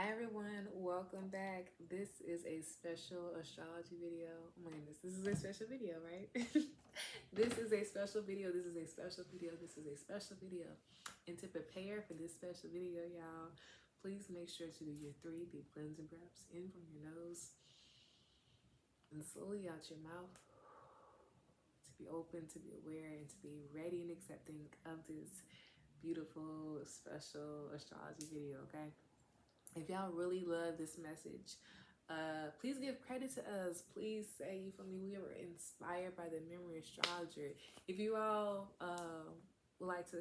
Hi everyone, welcome back. This is a special astrology video. Oh my goodness, this is a special video, right? This is a special video. This is a special video. This is a special video. And to prepare for this special video, y'all, please make sure to do your 3 deep cleansing breaths in from your nose and slowly out your mouth, to be open, to be aware, and to be ready and accepting of this beautiful, special astrology video, okay? If y'all really love this message, please give credit to us. Please say, you feel me, we were inspired by the Memory Astrologer. If you all would like to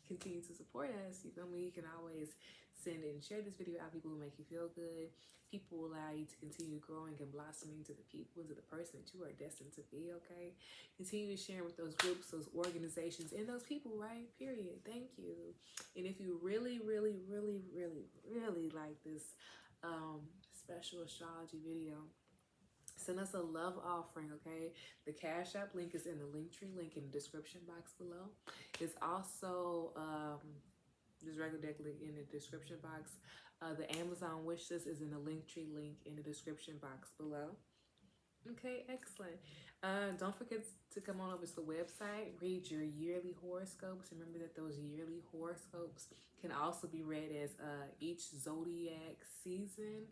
continue to support us, you feel me, you can always send and share this video out. People will make you feel good. People will allow you to continue growing and blossoming to the people, to the person that you are destined to be, okay? Continue to share with those groups, those organizations, and those people, right? Period. Thank you. And if you really like this special astrology video, send us a love offering, okay? The Cashapp link is in the Linktree link in the description box below. It's also just regularly in the description box. The Amazon wish list is in the Linktree link in the description box below. Okay, excellent. Don't forget to come on over to the website, read your yearly horoscopes. Remember that those yearly horoscopes can also be read as each zodiac season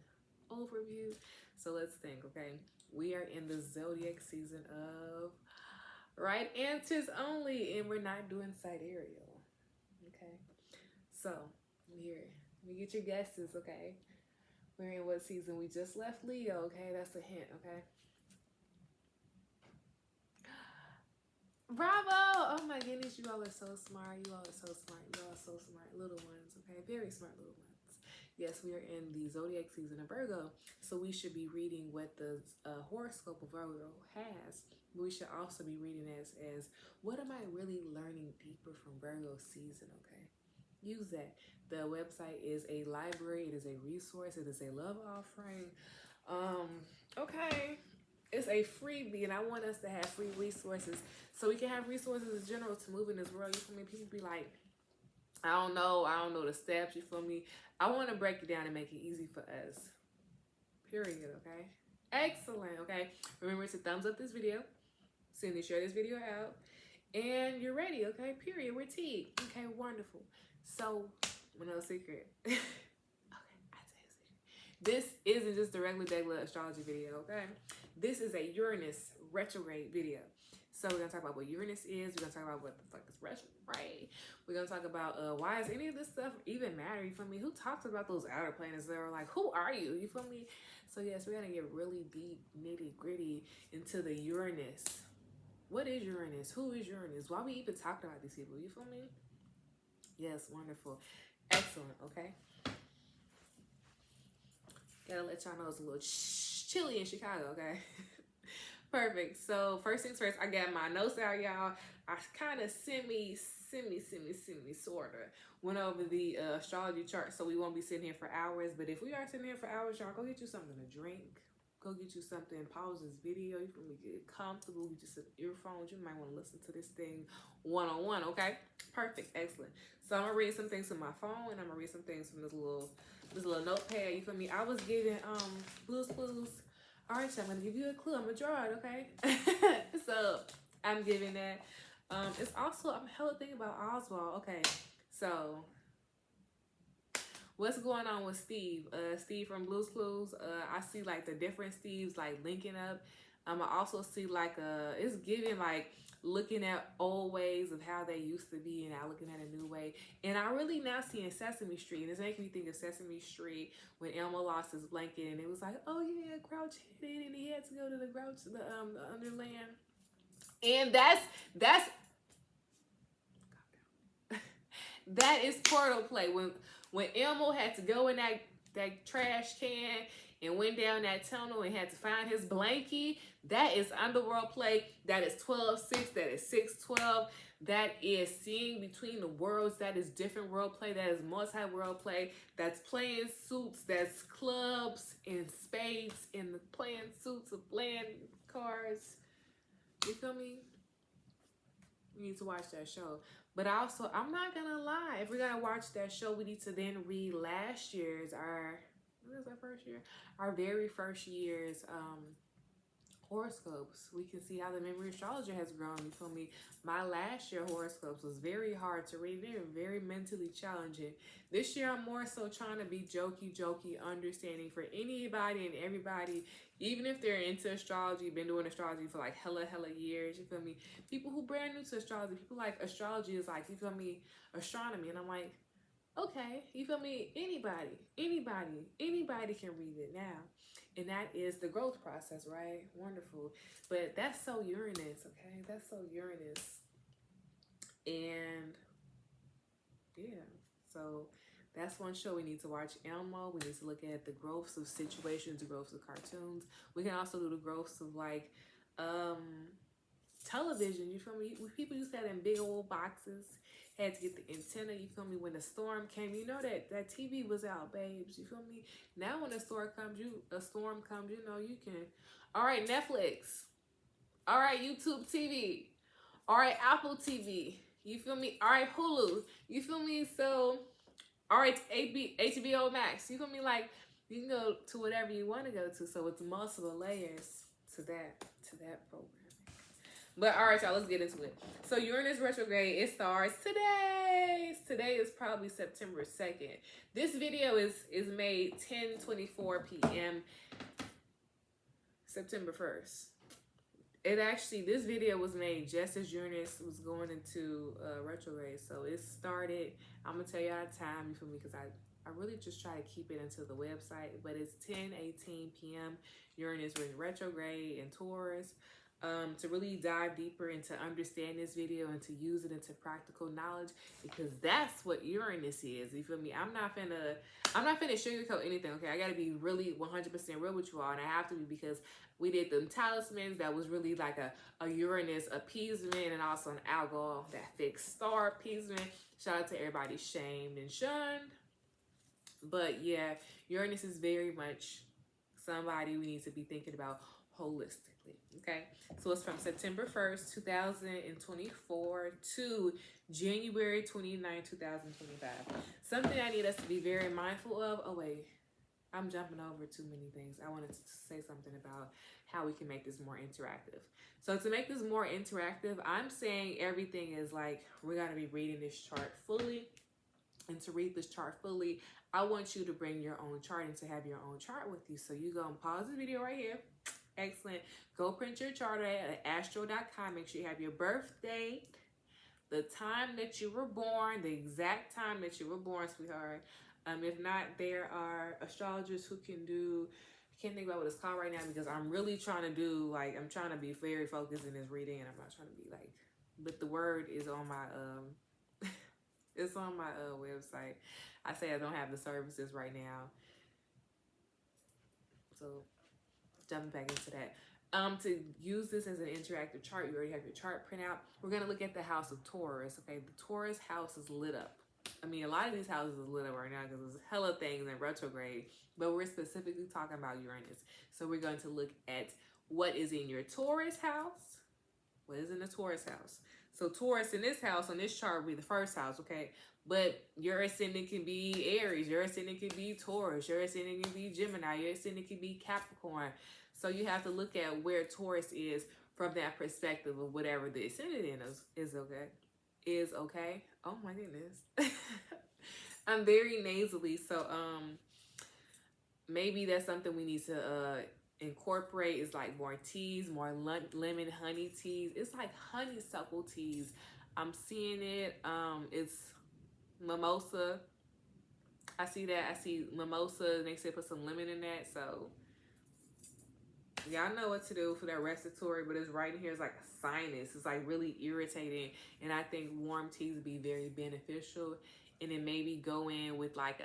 overview. So let's think, okay? We are in the zodiac season of right answers only, and we're not doing sidereal, okay? So here, let me get your guesses, okay? We're in what season? We just left Leo, okay? That's a hint, okay? Bravo! Oh my goodness, you all are so smart. You all are so smart. You all are so smart. Little ones, okay? Very smart little ones. Yes, we are in the zodiac season of Virgo, so we should be reading what the horoscope of Virgo has. We should also be reading as what am I really learning deeper from Virgo season, okay? Use that. The website is a library. It is a resource. It is a love offering. Okay. It's a freebie, and I want us to have free resources so we can have resources in general to move in this world. You feel me? People be like, I don't know the steps, you feel me? I want to break it down and make it easy for us. Period, okay? Excellent, okay? Remember to thumbs up this video, send and share this video out, and you're ready, okay? Period. We're T. Okay, wonderful. So, no secret. Okay, I tell you a secret. This isn't just a regular astrology video, okay? This is a Uranus retrograde video. So we're going to talk about what Uranus is. We're going to talk about what the fuck is retrograde. We're going to talk about why does any of this stuff even matter, you feel me? Who talks about those outer planets that are like, who are you? You feel me? So yes, we're going to get really deep, nitty gritty into the Uranus. What is Uranus? Who is Uranus? Why we even talking about these people? You feel me? Yes, wonderful. Excellent, okay? Gotta let y'all know it's a little chilly in Chicago, okay? Perfect. So first things first, I got my notes out, y'all. I kind of semi sorta went over the astrology chart, so we won't be sitting here for hours. But if we are sitting here for hours, y'all, go get you something to drink. Go get you something. Pause this video. You can get comfortable. Get you some earphones. You might want to listen to this thing one-on-one, okay? Perfect. Excellent. So I'm gonna read some things from my phone, and I'm gonna read some things from this little notepad. You feel me? I was giving Blue's Clues. All right, so I'm gonna give you a clue. I'm gonna draw it, okay? So I'm giving that. It's also, I'm hella thinking about Oswald. Okay, so what's going on with Steve? Steve from Blue's Clues. I see like the different Steves like linking up. I also see like it's giving like looking at old ways of how they used to be and now looking at a new way. And I really now seeing Sesame Street, and it's making me think of Sesame Street when Elmo lost his blanket and it was like, oh yeah, Grouch hit it and he had to go to the Underland. And that's that is portal play. When Elmo had to go in that trash can and went down that tunnel and had to find his blankie, that is underworld play. That is 12-6. That is 6-12. That is seeing between the worlds. That is different world play. That is multi-world play. That's playing suits. That's clubs and spades and the playing suits of playing cards. You feel me? We need to watch that show. But also, I'm not gonna lie, if we're gonna watch that show, we need to then read last year's When is our first year? Our very first year's horoscopes. We can see how the memory astrologer has grown. You feel me? My last year horoscopes was very hard to read. They were very mentally challenging. This year I'm more so trying to be jokey, understanding for anybody and everybody, even if they're into astrology, been doing astrology for like hella years, you feel me? People who brand new to astrology, people like astrology is like, you feel me, astronomy. And I'm like, okay, you feel me? Anybody can read it now. And that is the growth process, right? Wonderful. But that's so Uranus, okay? That's so Uranus. And yeah, so that's one show we need to watch. Elmo. We need to look at the growths of situations, the growths of cartoons. We can also do the growths of like television, you feel me? People used to have in big old boxes, had to get the antenna, you feel me? When the storm came, you know that TV was out, babes, you feel me? Now when a storm comes, you know, you can, all right, Netflix, all right, YouTube TV, all right, Apple TV, you feel me? All right, Hulu, you feel me? So, all right, HBO Max, you feel me? Like, you can go to whatever you want to go to, so it's multiple layers to that program. But all right, y'all, let's get into it. So Uranus retrograde, it starts today. Today is probably September 2nd. This video is made 10:24 p.m. September 1st. This video was made just as Uranus was going into retrograde. So it started, I'm going to tell y'all the time, you feel me? Because I really just try to keep it into the website. But it's 10:18 p.m. Uranus in retrograde in Taurus. To really dive deeper into understand this video and to use it into practical knowledge, because that's what Uranus is. You feel me? I'm not finna sugarcoat anything, okay? I gotta be really 100% real with you all, and I have to be, because we did them talismans that was really like a Uranus appeasement, and also an Algol, that fixed star appeasement. Shout out to everybody shamed and shunned. But yeah, Uranus is very much somebody we need to be thinking about holistically. Okay, so it's from September 1st, 2024 to January 29, 2025. Something I need us to be very mindful of. Oh, wait, I'm jumping over too many things. I wanted to say something about how we can make this more interactive. So to make this more interactive, I'm saying everything is like, we're going to be reading this chart fully. And to read this chart fully, I want you to bring your own chart and to have your own chart with you. So you go and pause the video right here. Excellent. Go print your chart at astro.com. Make sure you have your birth date, the time that you were born, the exact time that you were born, sweetheart. If not, there are astrologers who can do, I can't think about what it's called right now, because I'm really trying to do, like, I'm trying to be very focused in this reading, and I'm not trying to be like, but the word is on my, it's on my website. I say I don't have the services right now. So jumping back into that. To use this as an interactive chart, you already have your chart printout. We're going to look at the house of Taurus, okay? The Taurus house is lit up. I mean, a lot of these houses is lit up right now because there's hella things in retrograde, but we're specifically talking about Uranus. So we're going to look at what is in your Taurus house. What is in the Taurus house? So Taurus in this house, on this chart, will be the first house, okay? But your ascendant can be Aries, your ascendant can be Taurus, your ascendant can be Gemini, your ascendant can be Capricorn. So you have to look at where Taurus is from that perspective of whatever the ascendant is okay. Is okay. Oh my goodness. I'm very nasally, so maybe that's something we need to incorporate, is like more teas, more lemon honey teas. It's like honeysuckle teas. I'm seeing it. It's mimosa. I see that. I see mimosa. They say put some lemon in that. So y'all know what to do for that respiratory, but it's right in here. It's like a sinus. It's like really irritating. And I think warm teas would be very beneficial. And then maybe go in with like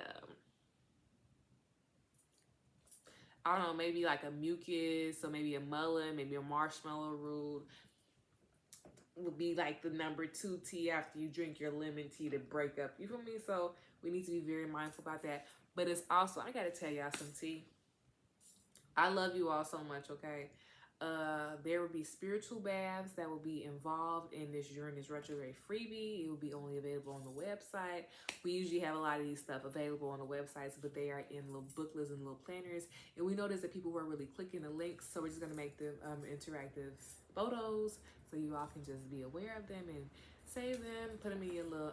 I don't know, maybe like a mucus, or maybe a mullein, maybe a marshmallow root would be like the number 2 tea after you drink your lemon tea to break up. You feel me? So we need to be very mindful about that. But it's also, I gotta tell y'all some tea. I love you all so much, okay? There will be spiritual baths that will be involved in this Uranus retrograde freebie. It will be only available on the website. We usually have a lot of these stuff available on the websites, but they are in little booklets and little planners. And we noticed that people were really clicking the links, so we're just gonna make them interactive photos, so you all can just be aware of them and save them. Put them in your little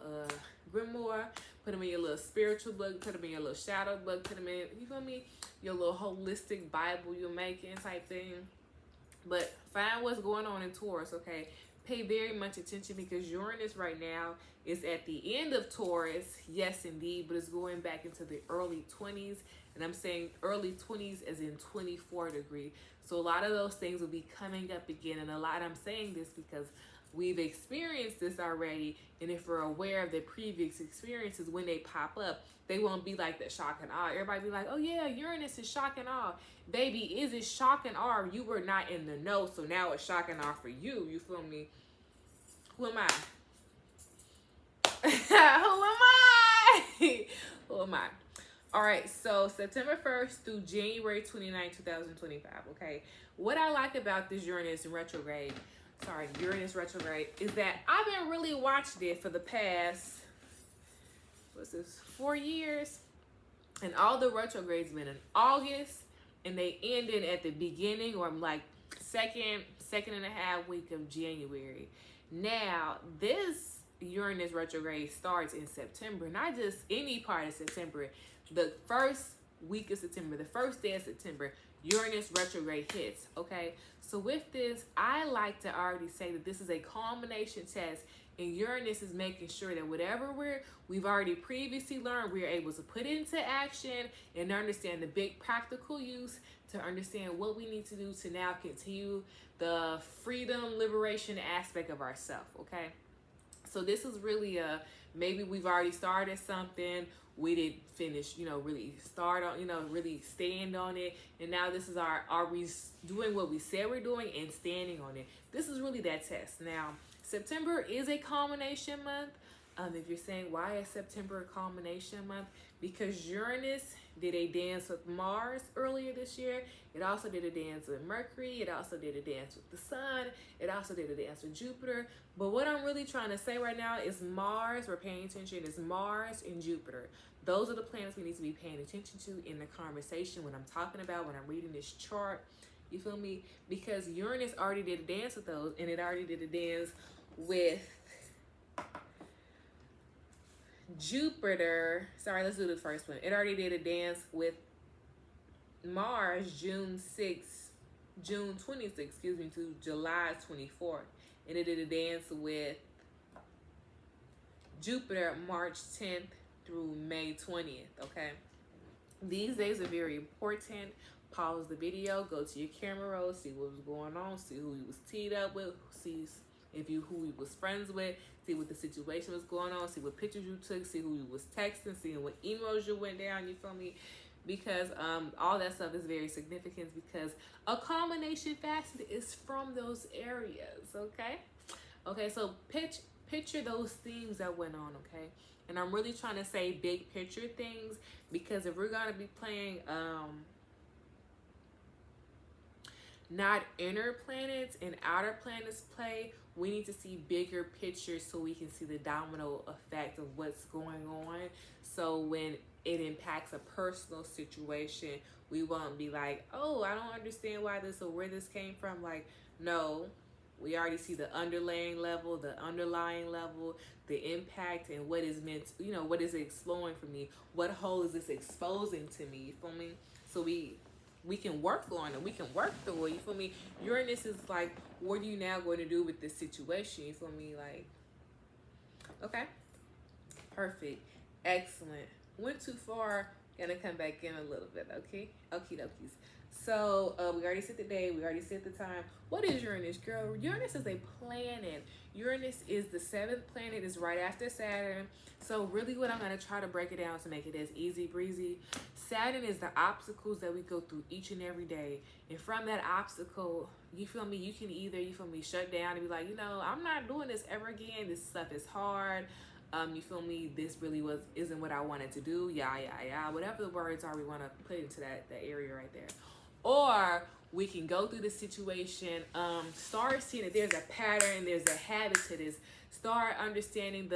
grimoire. Put them in your little spiritual book. Put them in your little shadow book. Put them in, you feel me, your little holistic Bible you're making type thing. But find what's going on in Taurus, okay? Pay very much attention, because Uranus right now is at the end of Taurus, yes indeed, but it's going back into the early 20s. And I'm saying early 20s as in 24 degree. So a lot of those things will be coming up again. And I'm saying this because we've experienced this already. And if we're aware of the previous experiences, when they pop up, they won't be like that shock and awe. Everybody be like, oh yeah, Uranus is shock and awe. Baby, is it shock and awe? You were not in the know, so now it's shock and awe for you. You feel me? Who am I? Who am I? Who am I? All right, so September 1st through January 29, 2025, okay? What I like about this Uranus retrograde is that I've been really watching it for the past, 4 years? And all the retrogrades been in August, and they ended at the beginning or like second and a half week of January. Now, this Uranus retrograde starts in September, not just any part of September. The first week of September, the first day of September, Uranus retrograde hits, okay? So with this, I like to already say that this is a culmination test, and Uranus is making sure that whatever we've already previously learned, we're able to put into action and understand the big practical use, to understand what we need to do to now continue the freedom, liberation aspect of ourselves, okay? So this is really maybe we've already started something, we didn't finish, really start on, really stand on it. And now this is are we doing what we said we're doing and standing on it? This is really that test. Now, September is a culmination month. If you're saying, why is September a culmination month? Because Uranus did a dance with Mars earlier this year. It also did a dance with Mercury. It also did a dance with the Sun. It also did a dance with Jupiter. But what I'm really trying to say right now is Mars, we're paying attention, is Mars and Jupiter. Those are the planets we need to be paying attention to in the conversation when I'm talking about, when I'm reading this chart. You feel me? Because Uranus already did a dance with those, and it already did a dance with Jupiter. Sorry, let's do the first one. It already did a dance with Mars June 26th, to July 24th. And it did a dance with Jupiter March 10th through May 20th, okay? These days are very important. Pause the video, go to your camera roll, see what was going on, see who you was teed up with, see who you was friends with, see what the situation was going on, see what pictures you took, see who you was texting, seeing what emails you went down, you feel me? Because all that stuff is very significant, because a culmination facet is from those areas, okay? Okay, so picture those themes that went on, okay? And I'm really trying to say big picture things, because if we're going to be playing not inner planets and outer planets play, we need to see bigger pictures so we can see the domino effect of what's going on. So when it impacts a personal situation, we won't be like, oh, I don't understand why this or where this came from. Like, no, we already see the underlying level, the impact, and what is meant, what is it exploring for me? What hole is this exposing to me? You feel me? So we can work on it. We can work through it. You feel me? Uranus is like, what are you now going to do with this situation? You feel me? Like, okay, perfect, excellent. Went too far. Gonna come back in a little bit. Okay, okie dokies. So we already set the day. We already set the time. What is Uranus, girl? Uranus is a planet. Uranus is the 7th planet. It's right after Saturn. So really what I'm going to try to break it down to make it as easy breezy. Saturn is the obstacles that we go through each and every day. And from that obstacle, you feel me, you can either, shut down and be like, I'm not doing this ever again. This stuff is hard. You feel me, this really isn't what I wanted to do. Yeah. Whatever the words are we want to put into that area right there. Or We can go through the situation, start seeing that there's a pattern, there's a habit to this. Start understanding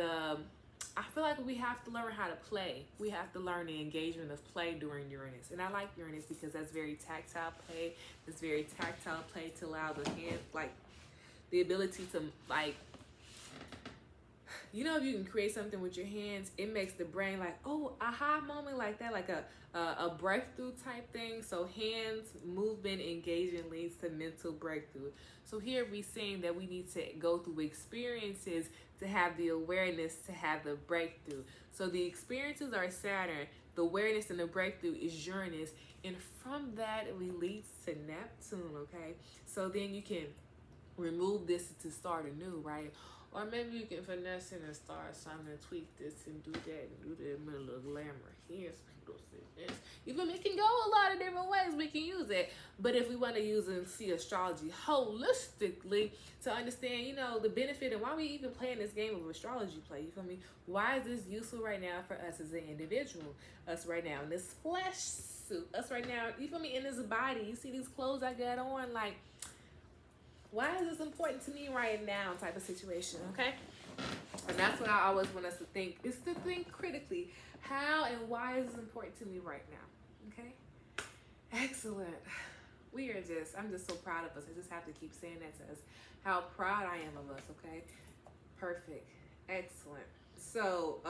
I feel like we have to learn how to play. We have to learn the engagement of play during Uranus. And I like Uranus because that's very tactile play. It's very tactile play to allow the hand, like the ability to, like, you know, if you can create something with your hands, it makes the brain like, oh, aha moment, like that, like a breakthrough type thing. So hands, movement, engagement leads to mental breakthrough. So here we're saying that we need to go through experiences to have the awareness to have the breakthrough. So the experiences are Saturn, the awareness and the breakthrough is Uranus, and from that it leads to Neptune, okay? So then you can remove this to start anew, right? Or maybe you can finesse it and start something and tweak this and do that and do that in a little glamour here. You feel me? It can go a lot of different ways we can use it. But if we want to use and see astrology holistically to understand, you know, the benefit and why we even playing this game of astrology play, you feel me? Why is this useful right now for us as an individual? Us right now in this flesh suit. Us right now, you feel me, in this body. You see these clothes I got on, like, why is this important to me right now type of situation, okay? And that's what I always want us to think, is to think critically. How and why is this important to me right now, okay? Excellent. I'm just so proud of us. I just have to keep saying that to us, how proud I am of us, okay? Perfect. Excellent. So,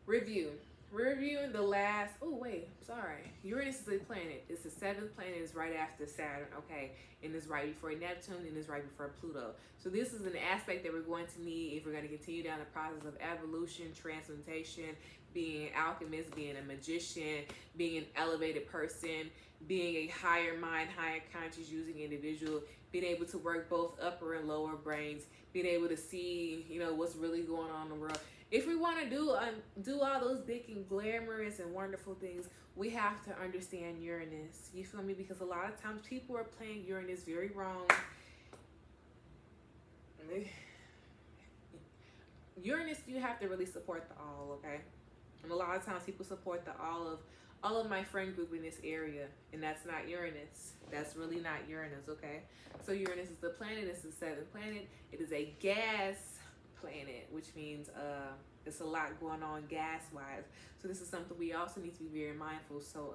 reviewing the last, Uranus is a planet. It's the 7th planet. It's right after Saturn, okay? And it's right before Neptune, and it's right before Pluto. So this is an aspect that we're going to need if we're going to continue down the process of evolution, transmutation, being an alchemist, being a magician, being an elevated person, being a higher mind, higher conscious using individual, being able to work both upper and lower brains, being able to see, you know, what's really going on in the world. If we want to do all those big and glamorous and wonderful things, we have to understand Uranus. You feel me? Because a lot of times people are playing Uranus very wrong. Uranus, you have to really support the all, okay? And a lot of times people support the all of my friend group in this area, and that's not Uranus. That's really not Uranus, okay? So Uranus is the planet. It's the 7th planet. It is a gas planet, which means it's a lot going on gas wise. So this is something we also need to be very mindful. So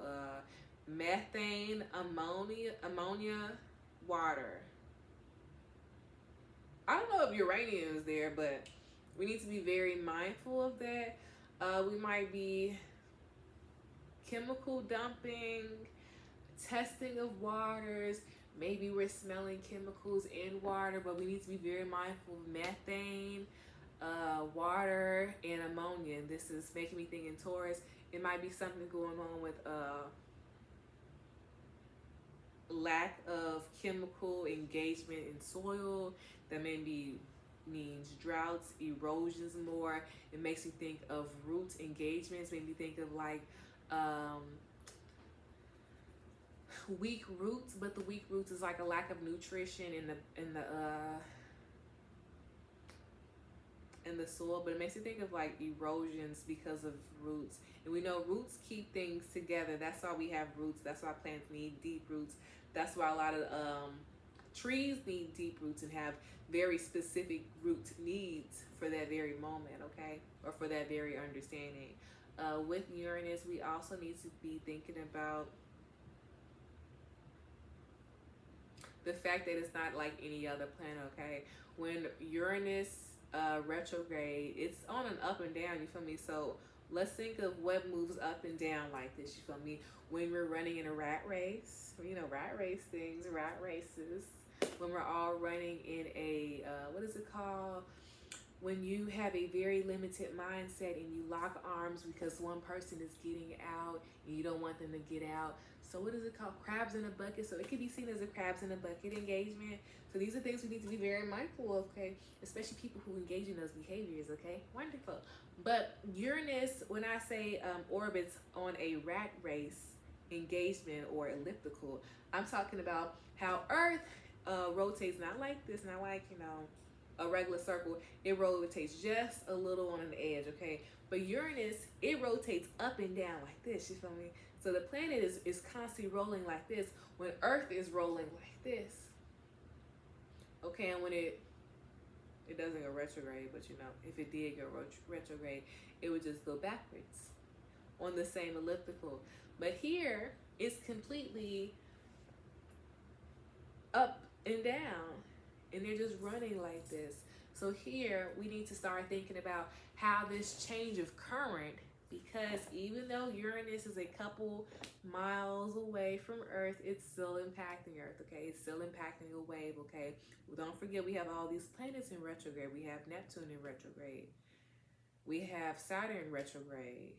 methane, ammonia, water. I don't know if uranium is there, but we need to be very mindful of that. We might be chemical dumping, testing of waters. Maybe we're smelling chemicals in water, but we need to be very mindful of methane, water, and ammonia. This is making me think in Taurus. It might be something going on with lack of chemical engagement in soil. That maybe means droughts, erosions more. It makes me think of root engagements. Make me think of like weak roots, but the weak roots is like a lack of nutrition in the soil. But it makes me think of like erosions because of roots, and we know roots keep things together. That's why we have roots. That's why plants need deep roots. That's why a lot of trees need deep roots and have very specific root needs for that very moment, okay, or for that very understanding. With Uranus, we also need to be thinking about the fact that it's not like any other planet, okay? When Uranus retrograde, it's on an up and down, you feel me? So let's think of what moves up and down like this, you feel me? When we're running in a rat race, you know, rat races, when we're all running in a, what is it called? When you have a very limited mindset and you lock arms because one person is getting out and you don't want them to get out. So what is it called? Crabs in a bucket. So it could be seen as a crabs in a bucket engagement. So these are things we need to be very mindful of, okay? Especially people who engage in those behaviors, okay? Wonderful. But Uranus, when I say orbits on a rat race engagement or elliptical, I'm talking about how Earth rotates, not like this, not like, you know, a regular circle, it rotates just a little on the edge, okay? But Uranus, it rotates up and down like this, you feel me? So the planet is constantly rolling like this when Earth is rolling like this. Okay, and when it doesn't go retrograde, but you know, if it did go retrograde, it would just go backwards on the same elliptical. But here, it's completely up and down, and they're just running like this. So here, we need to start thinking about how this change of current, because even though Uranus is a couple miles away from Earth, it's still impacting Earth, okay? It's still impacting a wave, okay? Well, don't forget, we have all these planets in retrograde. We have Neptune in retrograde. We have Saturn retrograde.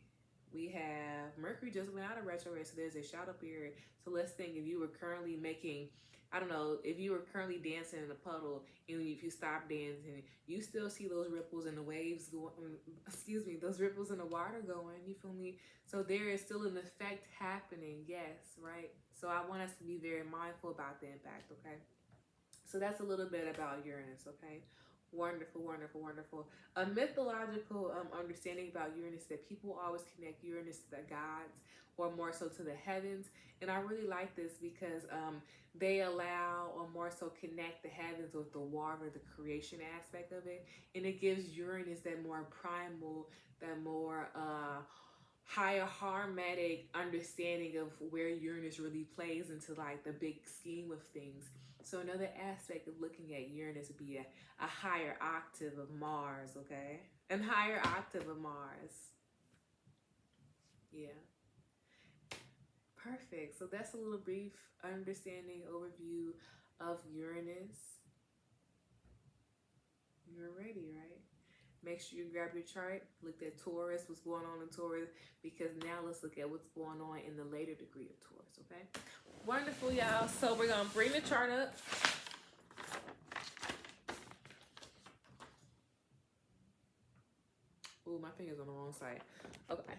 We have Mercury just went out of retrograde, so there's a shadow period. So let's think, if you were currently making, I don't know, if you were currently dancing in a puddle, and if you stop dancing, you still see those ripples and the waves going, those ripples in the water going, you feel me? So there is still an effect happening, yes, right? So I want us to be very mindful about the impact, okay? So that's a little bit about Uranus, okay? Wonderful, wonderful, wonderful. A mythological understanding about Uranus, that people always connect Uranus to the gods, or more so to the heavens. And I really like this because they allow, or more so connect, the heavens with the water, the creation aspect of it. And it gives Uranus that more primal, that more higher harmonic understanding of where Uranus really plays into like the big scheme of things. So another aspect of looking at Uranus would be a higher octave of Mars, okay? And higher octave of Mars. Yeah. Perfect. So that's a little brief understanding, overview of Uranus. You're ready, right? Make sure you grab your chart, look at Taurus, what's going on in Taurus, because now let's look at what's going on in the later degree of Taurus, okay? Wonderful, y'all. So we're going to bring the chart up. Ooh, my finger's on the wrong side. Okay.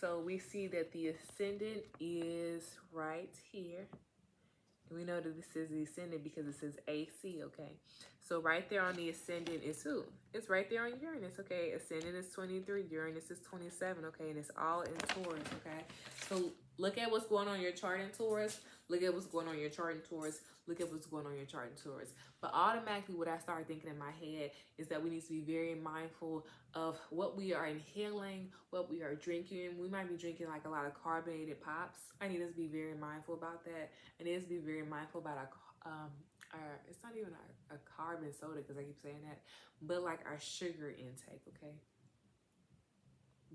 So we see that the ascendant is right here. And we know that this is the ascendant because it says AC, okay? So right there on the ascendant is who? It's right there on Uranus, okay? Ascendant is 23, Uranus is 27, okay? And it's all in Taurus, okay? So look at what's going on in your chart in Taurus. Look at what's going on in your chart in Taurus. Look at what's going on in your chart in Taurus. But automatically what I started thinking in my head is that we need to be very mindful of what we are inhaling, what we are drinking. We might be drinking like a lot of carbonated pops. I need us to be very mindful about that. I need us to be very mindful about our it's not even a carbon soda, because I keep saying that, but like our sugar intake, okay?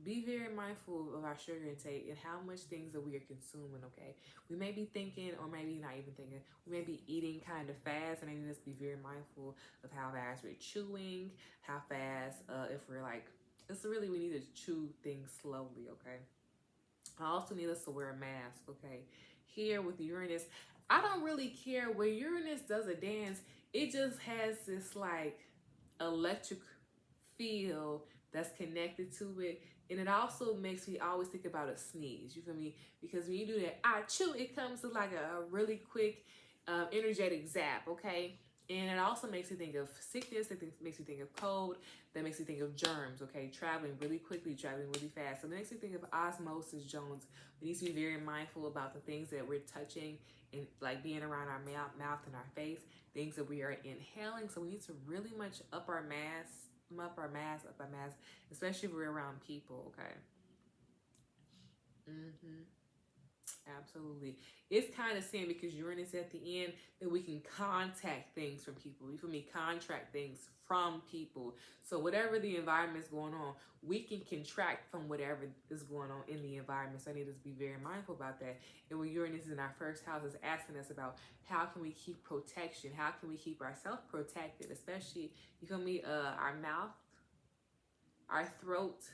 Be very mindful of our sugar intake and how much things that we are consuming, okay? We may be thinking, or maybe not even thinking, we may be eating kind of fast, and I need us to be very mindful of how fast we're chewing, how fast, if we're like, it's really, we need to chew things slowly, okay? I also need us to wear a mask, okay? Here with Uranus, I don't really care where Uranus does a dance. It just has this like electric feel that's connected to it. And it also makes me always think about a sneeze, you feel me? Because when you do that, achoo, it comes to like a really quick, energetic zap, okay? And it also makes me think of sickness, it makes me think of cold, that makes me think of germs, okay? Traveling really quickly, traveling really fast. So it makes me think of osmosis Jones. We need to be very mindful about the things that we're touching, and like being around our mouth and our face, things that we are inhaling. So we need to really much up our mask, especially if we're around people, okay? Absolutely. It's kind of saying, because Uranus at the end, that we can contact things from people. You feel me? Contract things from people. So whatever the environment is going on, we can contract from whatever is going on in the environment. So I need us to be very mindful about that. And when Uranus is in our first house, is asking us about how can we keep protection? How can we keep ourselves protected? Especially, you feel me? Our mouth, our throat,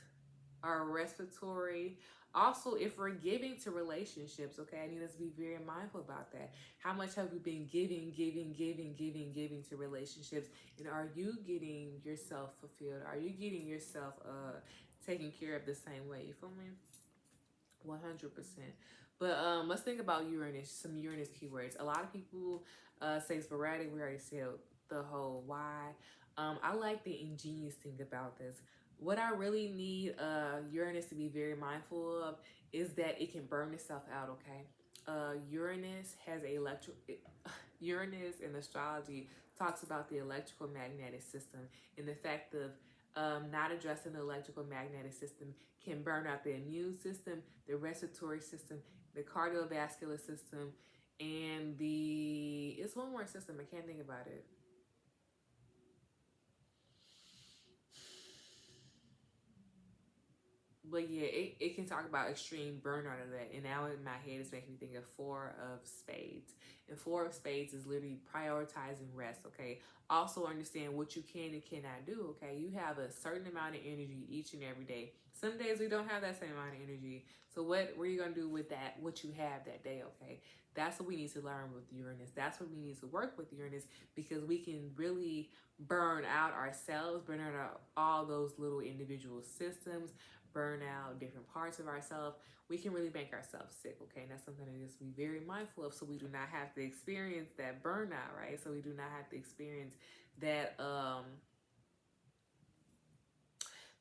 our respiratory. Also, if we're giving to relationships, okay, I need us to be very mindful about that. How much have we been giving to relationships? And are you getting yourself fulfilled? Are you getting yourself taken care of the same way? You feel me? 100%. But let's think about Uranus, some Uranus keywords. A lot of people say sporadic. We already said the whole why. I like the ingenious thing about this. What I really need Uranus to be very mindful of is that it can burn itself out, okay? Uranus has a Uranus in astrology talks about the electrical magnetic system and the fact of not addressing the electrical magnetic system can burn out the immune system, the respiratory system, the cardiovascular system, and it's one more system. I can't think about it. But yeah, it can talk about extreme burnout of that. And now in my head, it's making me think of Four of Spades. And Four of Spades is literally prioritizing rest, okay? Also understand what you can and cannot do, okay? You have a certain amount of energy each and every day. Some days we don't have that same amount of energy. So what are you going to do with that, what you have that day, okay? That's what we need to learn with Uranus. That's what we need to work with Uranus, because we can really burn out ourselves, burn out all those little individual systems, burn out different parts of ourselves. We can really make ourselves sick, okay? And that's something to just be very mindful of, so we do not have to experience that burnout, right? So we do not have to experience that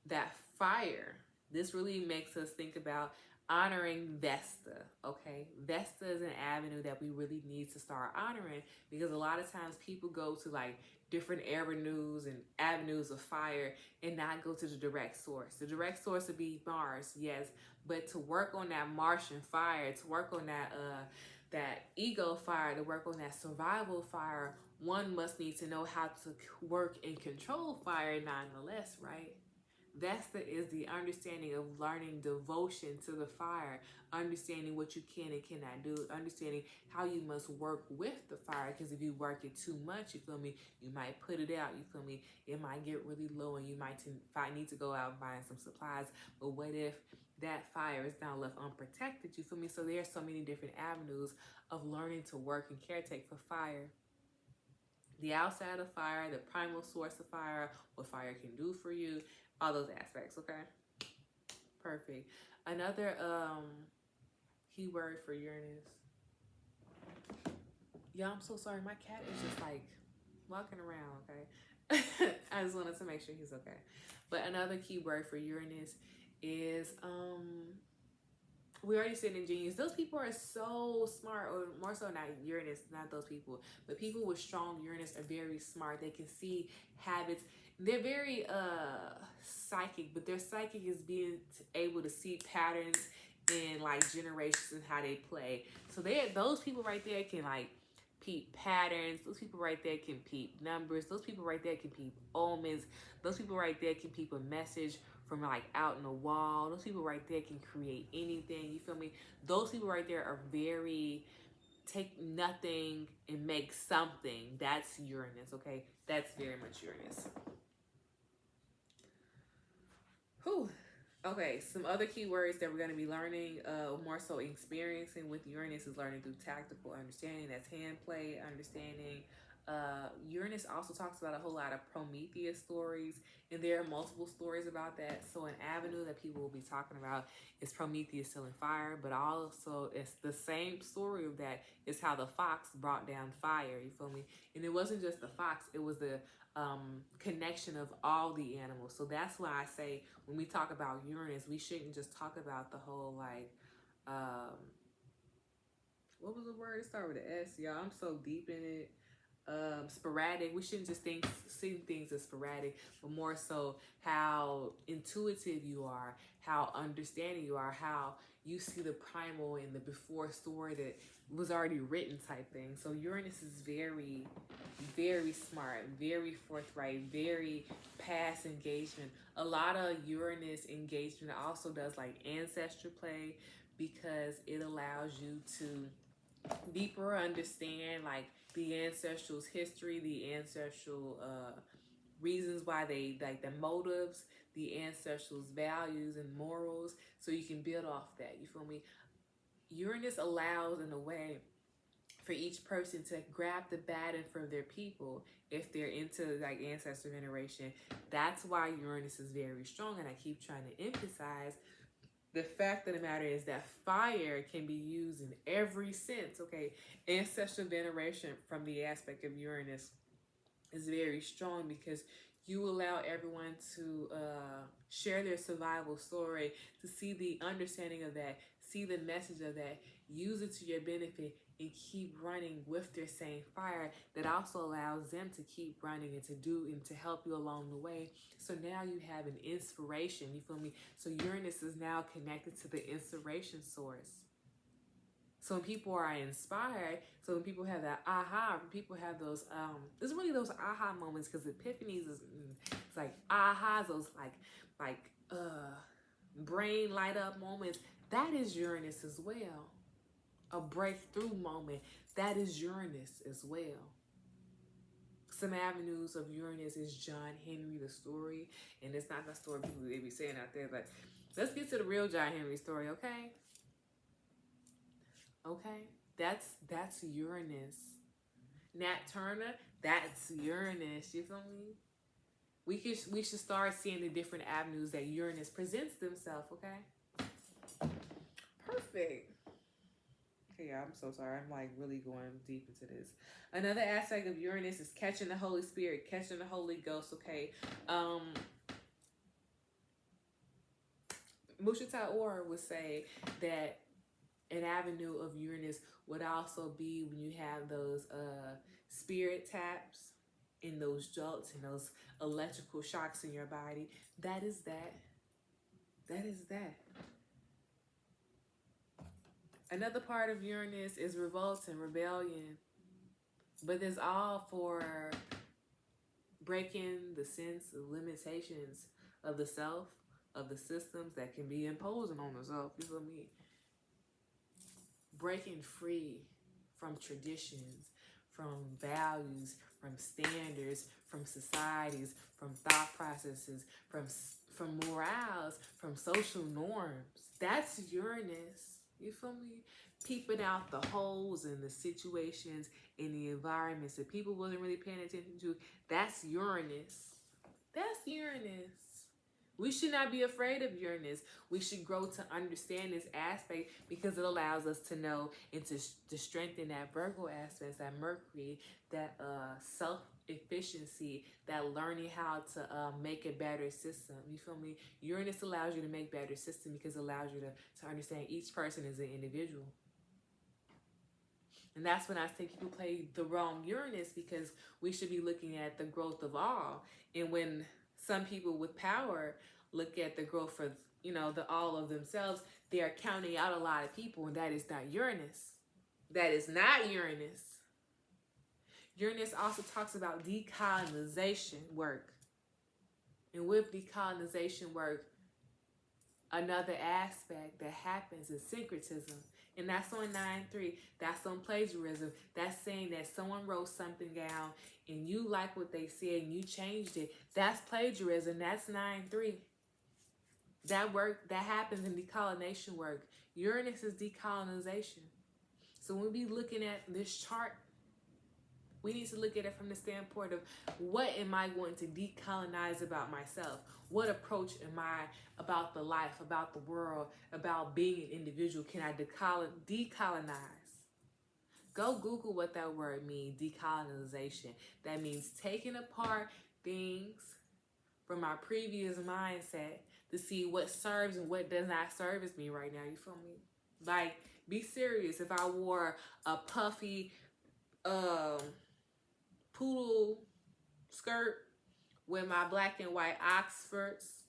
that fire. This really makes us think about honoring Vesta, okay? Vesta is an avenue that we really need to start honoring, because a lot of times people go to like different avenues of fire and not go to the direct source. The direct source would be Mars, yes, but to work on that Martian fire, to work on that ego fire, to work on that survival fire, one must need to know how to work and control fire nonetheless, right? Vesta is the understanding of learning devotion to the fire, understanding what you can and cannot do, understanding how you must work with the fire. Because if you work it too much, you feel me, you might put it out, you feel me, it might get really low and you might need to go out and buy some supplies. But what if that fire is now left unprotected, you feel me? So there's so many different avenues of learning to work and caretake for fire. The outside of fire, the primal source of fire, what fire can do for you, all those aspects, okay? Perfect. Another keyword for Uranus. Yeah, I'm so sorry. My cat is just like walking around, okay? I just wanted to make sure he's okay. But another keyword for Uranus is we already said ingenious. Those people are so smart, or more so not Uranus, not those people, but people with strong Uranus are very smart. They can see habits. They're very psychic, but their psychic is being able to see patterns in like generations and how they play. So those people right there can like peep patterns. Those people right there can peep numbers. Those people right there can peep omens. Those people right there can peep a message from like out in the wall. Those people right there can create anything. You feel me? Those people right there are very take nothing and make something. That's Uranus, okay? That's very much Uranus. Whew. Okay, some other keywords that we're going to be learning, more so experiencing with Uranus, is learning through tactical understanding. That's hand play understanding. Uranus also talks about a whole lot of Prometheus stories, and there are multiple stories about that. So an avenue that people will be talking about is Prometheus stealing fire, but also it's the same story of that is how the fox brought down fire. You feel me? And it wasn't just the fox; it was the connection of all the animals. So that's why I say when we talk about Uranus, we shouldn't just talk about the whole like what was the word? It started with an S, y'all. I'm so deep in it. Sporadic. We shouldn't just see things as sporadic, but more so how intuitive you are, how understanding you are, how you see the primal and the before story that was already written type thing. So Uranus is very, very smart, very forthright, very past engagement. A lot of Uranus engagement also does like ancestor play, because it allows you to deeper understand like the ancestral's history, the ancestral reasons why they like the motives, the ancestral's values and morals, so you can build off that. You feel me? Uranus allows in a way for each person to grab the baton for their people if they're into like ancestor veneration. That's why Uranus is very strong, and I keep trying to emphasize the fact of the matter is that fire can be used in every sense, okay? Ancestral veneration from the aspect of Uranus is very strong because you allow everyone to share their survival story, to see the understanding of that, see the message of that, use it to your benefit, and keep running with their same fire. That also allows them to keep running and to do and to help you along the way. So now you have an inspiration, you feel me? So Uranus is now connected to the inspiration source. So when people are inspired, so when people have that aha, when people have those, it's really those aha moments, because epiphanies is, it's like ahas, those like brain light up moments. That is Uranus as well. A breakthrough moment, that is Uranus as well. Some avenues of Uranus is John Henry, the story, and it's not the story people they be saying out there, but let's get to the real John Henry story, okay? Okay, that's Uranus. Nat Turner, that's Uranus. You feel me? We should start seeing the different avenues that Uranus presents themselves. Okay. Perfect. Okay, yeah, I'm so sorry. I'm like really going deep into this. Another aspect of Uranus is catching the Holy Spirit, catching the Holy Ghost. Okay. Mushita Ora would say that an avenue of Uranus would also be when you have those spirit taps and those jolts and those electrical shocks in your body. That is that. That is that. Another part of Uranus is revolt and rebellion. But it's all for breaking the sense of limitations of the self, of the systems that can be imposed on the self. You feel me? Breaking free from traditions, from values, from standards, from societies, from thought processes, from morals, from social norms. That's Uranus. You feel me? Peeping out the holes in the situations, in the environments that people wasn't really paying attention to. That's Uranus. That's Uranus. We should not be afraid of Uranus. We should grow to understand this aspect because it allows us to know and to strengthen that Virgo aspect, that Mercury, that self-efficiency, that learning how to make a better system. You feel me? Uranus allows you to make better system because it allows you to understand each person as an individual. And that's when I say people play the wrong Uranus, because we should be looking at the growth of all. And when some people with power look at the growth of, the all of themselves, they are counting out a lot of people, and that is not Uranus. That is not Uranus. Uranus also talks about decolonization work. And with decolonization work, another aspect that happens is syncretism. And that's on 9-3. That's on plagiarism. That's saying that someone wrote something down and you like what they said and you changed it. That's plagiarism. That's 9-3. That work, that happens in decolonization work. Uranus is decolonization. So when we looking at this chart, we need to look at it from the standpoint of what am I going to decolonize about myself? What approach am I about the life, about the world, about being an individual? Can I decolonize? Go Google what that word means, decolonization. That means taking apart things from my previous mindset to see what serves and what does not service me right now. You feel me? Like, be serious. If I wore a puffy poodle skirt with my black and white Oxfords,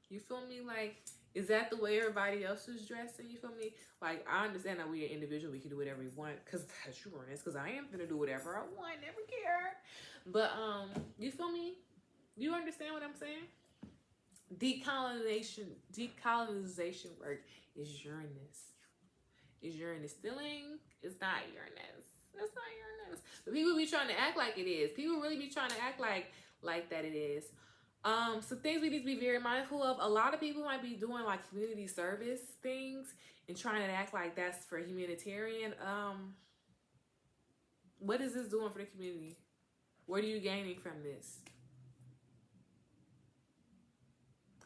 you feel me? Like, is that the way everybody else is dressing? You feel me? Like, I understand that we're an individual. We can do whatever we want, because that's Uranus, because I am gonna do whatever I want, never care. But, you feel me? You understand what I'm saying? Decolonization work is Uranus. Is Uranus stealing? It's not Uranus. That's not Uranus. But people be trying to act like it is. People really be trying to act like that it is. Some things we need to be very mindful of. A lot of people might be doing like community service things and trying to act like that's for humanitarian. What is this doing for the community? What are you gaining from this?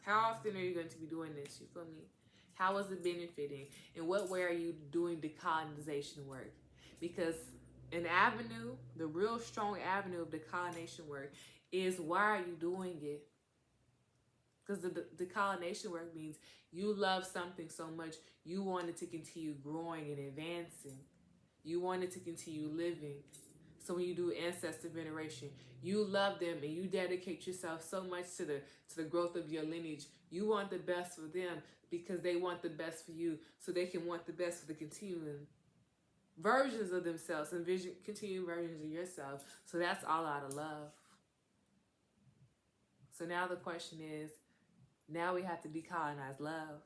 How often are you going to be doing this? You feel me? How is it benefiting? In what way are you doing decolonization work? Because An avenue, the real strong avenue of decolonization work is, why are you doing it? Because the decolonization work means you love something so much, you want it to continue growing and advancing. You want it to continue living. So when you do ancestor veneration, you love them and you dedicate yourself so much to the growth of your lineage. You want the best for them because they want the best for you, so they can want the best for the continuing versions of themselves and continuing versions of yourself. So that's all out of love. So now the question is, now we have to decolonize love.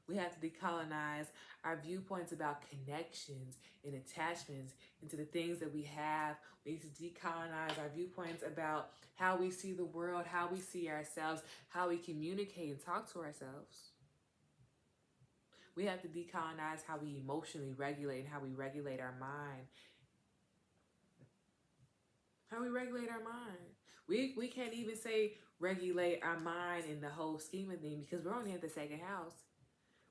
We have to decolonize our viewpoints about connections and attachments into the things that we have. We need to decolonize our viewpoints about how we see the world, how we see ourselves, how we communicate and talk to ourselves. We have to decolonize how we emotionally regulate and how we regulate our mind. How we regulate our mind. We can't even say regulate our mind in the whole scheme of things, because we're only at the second house.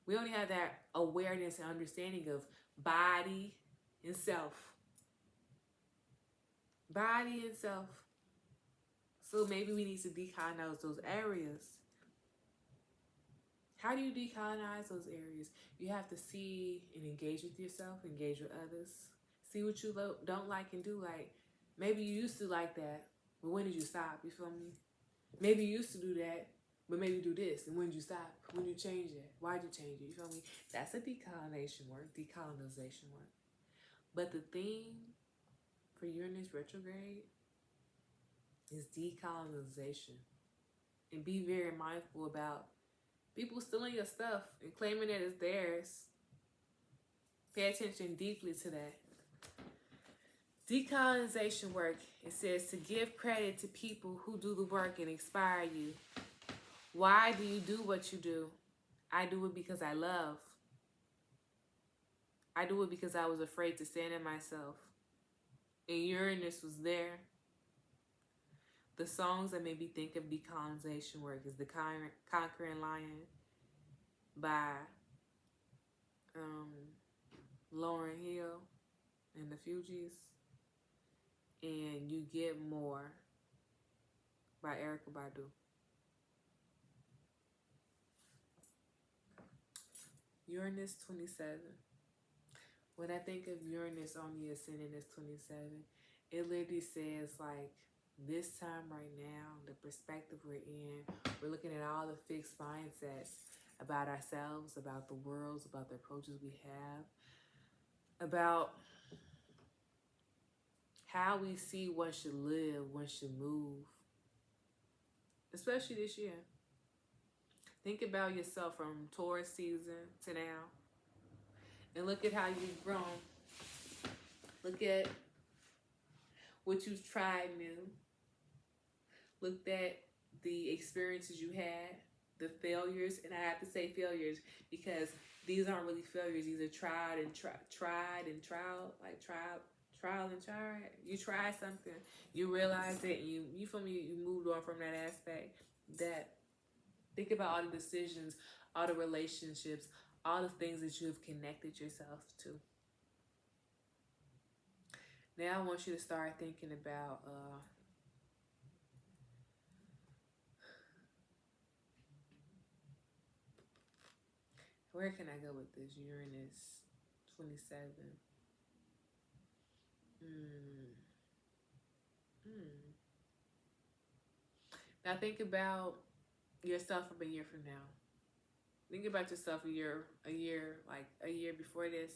We only have that awareness and understanding of body and self. Body and self. So maybe we need to decolonize those areas. How do you decolonize those areas? You have to see and engage with yourself, engage with others. See what you don't like and do like. Maybe you used to like that, but when did you stop? You feel me? Maybe you used to do that, but maybe do this. And when did you stop? When did you change it? Why did you change it? You feel me? That's a decolonization work, decolonization work. But the theme for Uranus retrograde is decolonization. And be very mindful about people stealing your stuff and claiming that it's theirs. Pay attention deeply to that. Decolonization work, it says to give credit to people who do the work and inspire you. Why do you do what you do? I do it because I love. I do it because I was afraid to stand in myself. And Uranus was there. The songs that made me think of decolonization work is The Conquering Lion by Lauryn Hill and the Fugees, and You Get More by Erykah Badu. Uranus 27. When I think of Uranus on the ascendant as 27, it literally says like, this time right now, the perspective we're in, we're looking at all the fixed mindsets about ourselves, about the worlds, about the approaches we have, about how we see one should live, one should move, especially this year. Think about yourself from Taurus season to now, and look at how you've grown. Look at what you've tried new. Looked at the experiences you had, the failures, and I have to say failures because these aren't really failures. These are tried and trial, like trial and trial. You tried something, you realized it, and you feel me, you moved on from that aspect. That think about all the decisions, all the relationships, all the things that you have connected yourself to. Now I want you to start thinking about where can I go with this? Uranus 27. Now think about yourself from a year from now. Think about yourself a year before this.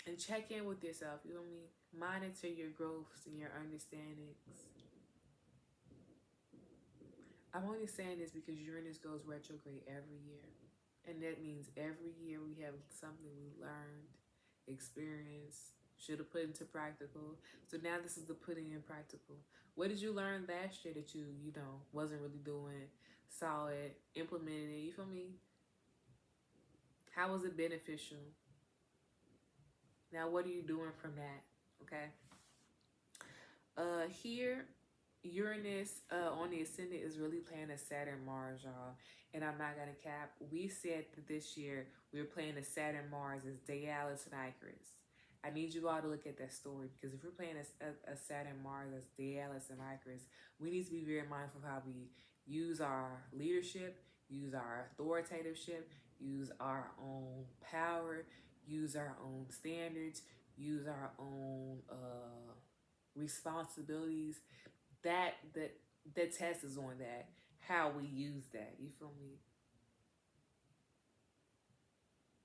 And check in with yourself, you know what I mean? Monitor your growths and your understandings. I'm only saying this because Uranus goes retrograde every year. And that means every year we have something we learned, experienced, should have put into practical. So now this is the putting in practical. What did you learn last year that you wasn't really doing? Saw it, implemented it, you feel me? How was it beneficial? Now what are you doing from that? Okay. Here, Uranus on the ascendant is really playing a Saturn Mars, y'all. And I'm not gonna cap. We said that this year we were playing a Saturn Mars as Dialis and Icarus. I need you all to look at that story, because if we're playing a Saturn, Mars, as Dallas and Icarus, we need to be very mindful of how we use our leadership, use our authoritativeship, use our own power, use our own standards, use our own responsibilities. The test is on that, how we use that. You feel me?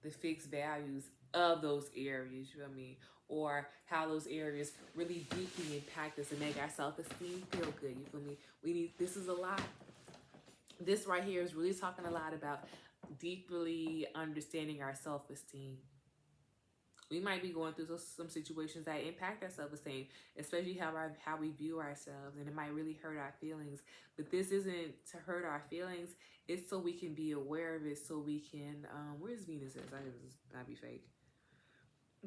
The fixed values of those areas, you know what I mean? Or how those areas really deeply impact us and make our self-esteem feel good, you feel me? This is a lot. This right here is really talking a lot about deeply understanding our self-esteem. We might be going through some situations that impact our self-esteem, especially how we view ourselves, and it might really hurt our feelings. But this isn't to hurt our feelings. It's so we can be aware of it, so we can, where's Venus at? I just not be fake.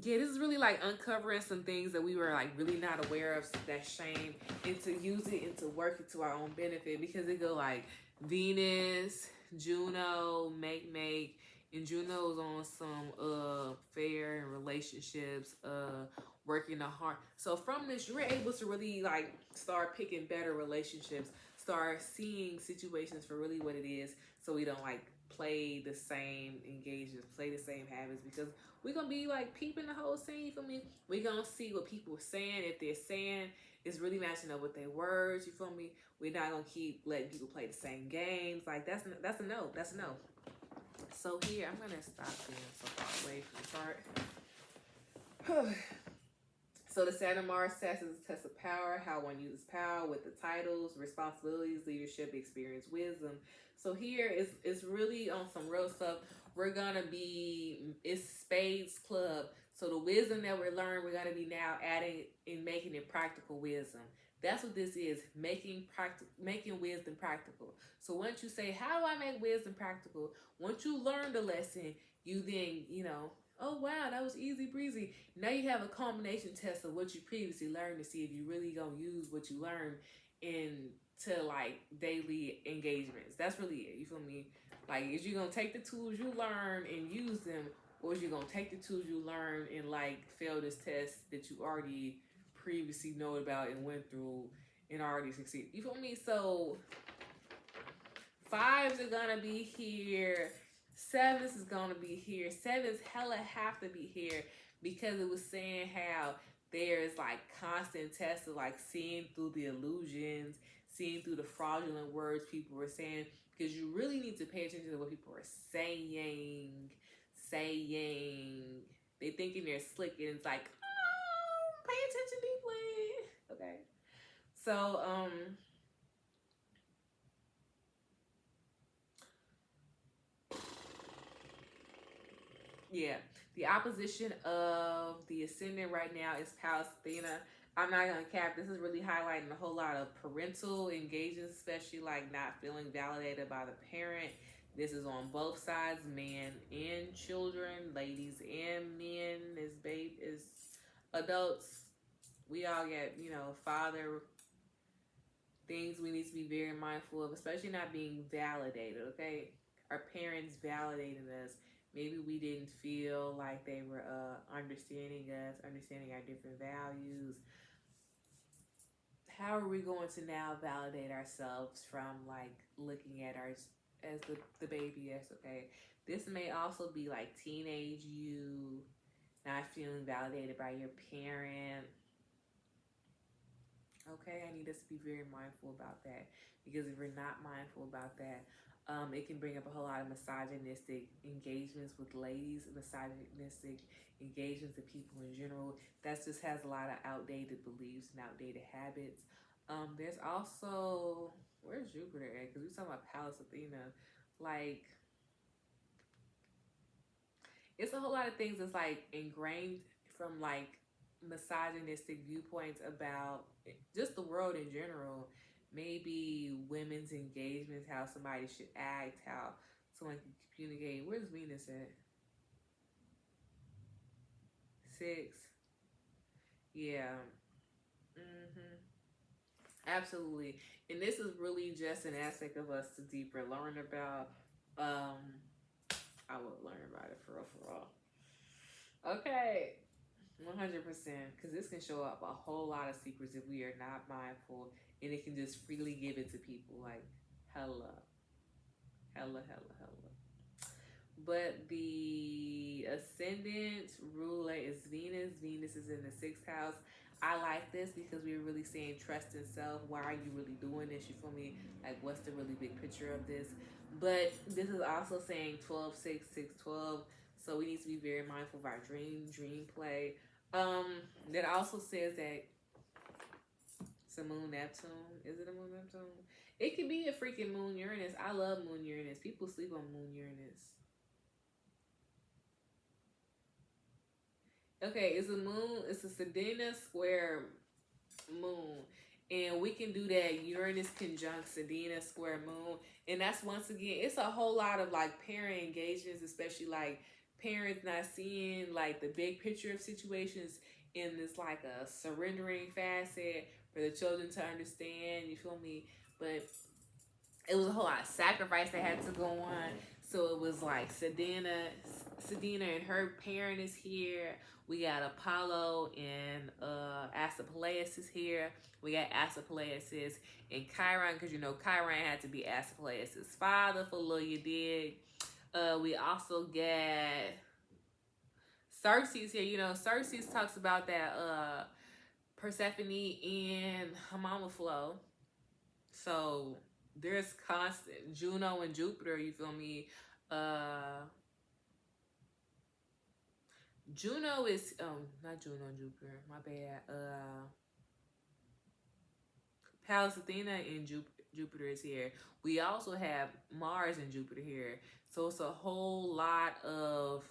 Yeah, this is really like uncovering some things that we were like really not aware of, that shame, and to use it and to work it to our own benefit, because it go like Venus, Juno, make, and Juno's on some fair and relationships, working the heart. So from this, you're able to really like start picking better relationships, start seeing situations for really what it is, so we don't like play the same engagements, play the same habits, because we're gonna be like peeping the whole scene. For me, we're gonna see what people are saying. If they're saying is really matching up with their words, you feel me? We're not gonna keep letting people play the same games. Like that's a no. That's a no. So here, I'm gonna stop being so far away from the chart. So the Saturn Mars test is a test of power, how one uses power with the titles, responsibilities, leadership, experience, wisdom. So here is really on some real stuff. We're gonna be, it's Spades Club. So the wisdom that we're learning, we're gonna be now adding and making it practical wisdom. That's what this is, making wisdom practical. So once you say, how do I make wisdom practical? Once you learn the lesson, you then, oh wow, that was easy breezy. Now you have a culmination test of what you previously learned to see if you really gonna use what you learned into like daily engagements. That's really it. You feel me? Like, is you gonna take the tools you learn and use them, or is you gonna take the tools you learn and like fail this test that you already previously know about and went through and already succeed? You feel me? So fives are gonna be here. Sevens is gonna be here. Sevens hella have to be here, because it was saying how there's like constant tests of like seeing through the illusions, seeing through the fraudulent words people were saying, because you really need to pay attention to what people are saying. They thinking they're slick, and it's like, oh, pay attention deeply. Okay. So, yeah, the opposition of the ascendant right now is Pallas Athena. I'm not gonna cap. This is really highlighting a whole lot of parental engagements, especially like not feeling validated by the parent. This is on both sides, men and children, ladies and men, as adults. We all get, father things we need to be very mindful of, especially not being validated, okay? Our parents validating us. Maybe we didn't feel like they were understanding us, understanding our different values. How are we going to now validate ourselves from like looking at our as the baby is, okay? This may also be like teenage you, not feeling validated by your parent. Okay, I need us to be very mindful about that, because if we're not mindful about that, it can bring up a whole lot of misogynistic engagements with ladies, misogynistic engagements with people in general. That just has a lot of outdated beliefs and outdated habits. There's also, where's Jupiter at? Because we're talking about Pallas Athena. Like, it's a whole lot of things that's like ingrained from like misogynistic viewpoints about just the world in general. Maybe women's engagements, how somebody should act, how someone can communicate. Where's Venus at? 6. Yeah. Absolutely. And this is really just an aspect of us to deeper learn about. I will learn about it for real. Okay. 100%. Because this can show up a whole lot of secrets if we are not mindful, and it can just freely give it to people. Like, hella, hella, hella, hella. But the ascendant ruler is Venus. Venus is in the 6th house. I like this because we're really saying trust in self. Why are you really doing this? You feel me? Like, what's the really big picture of this? But this is also saying 12, 6, 6, 12. So we need to be very mindful of our dream play. That also says that it's a moon Neptune. Is it a moon Neptune? It could be a freaking moon Uranus. I love moon Uranus. People sleep on moon Uranus. Okay, it's a moon. It's a Sedena square moon. And we can do that Uranus conjunct Sedena square moon. And that's, once again, it's a whole lot of like parent engagements, especially like parents not seeing like the big picture of situations in this like a surrendering facet for the children to understand. You feel me? But it was a whole lot of sacrifice that had to go on. So it was like Sedena and her parent is here. We got Apollo and Asclepius is here. We got Asclepius and Chiron, because you know Chiron had to be Asclepius' father for Lil You Dig. We also get Circe's here. You know, Circe's talks about that Persephone and her mama Flo. So there's constant Juno and Jupiter, you feel me? Juno is not Juno and Jupiter, my bad. Pallas Athena and Jupiter is here. We also have Mars and Jupiter here. So it's a whole lot of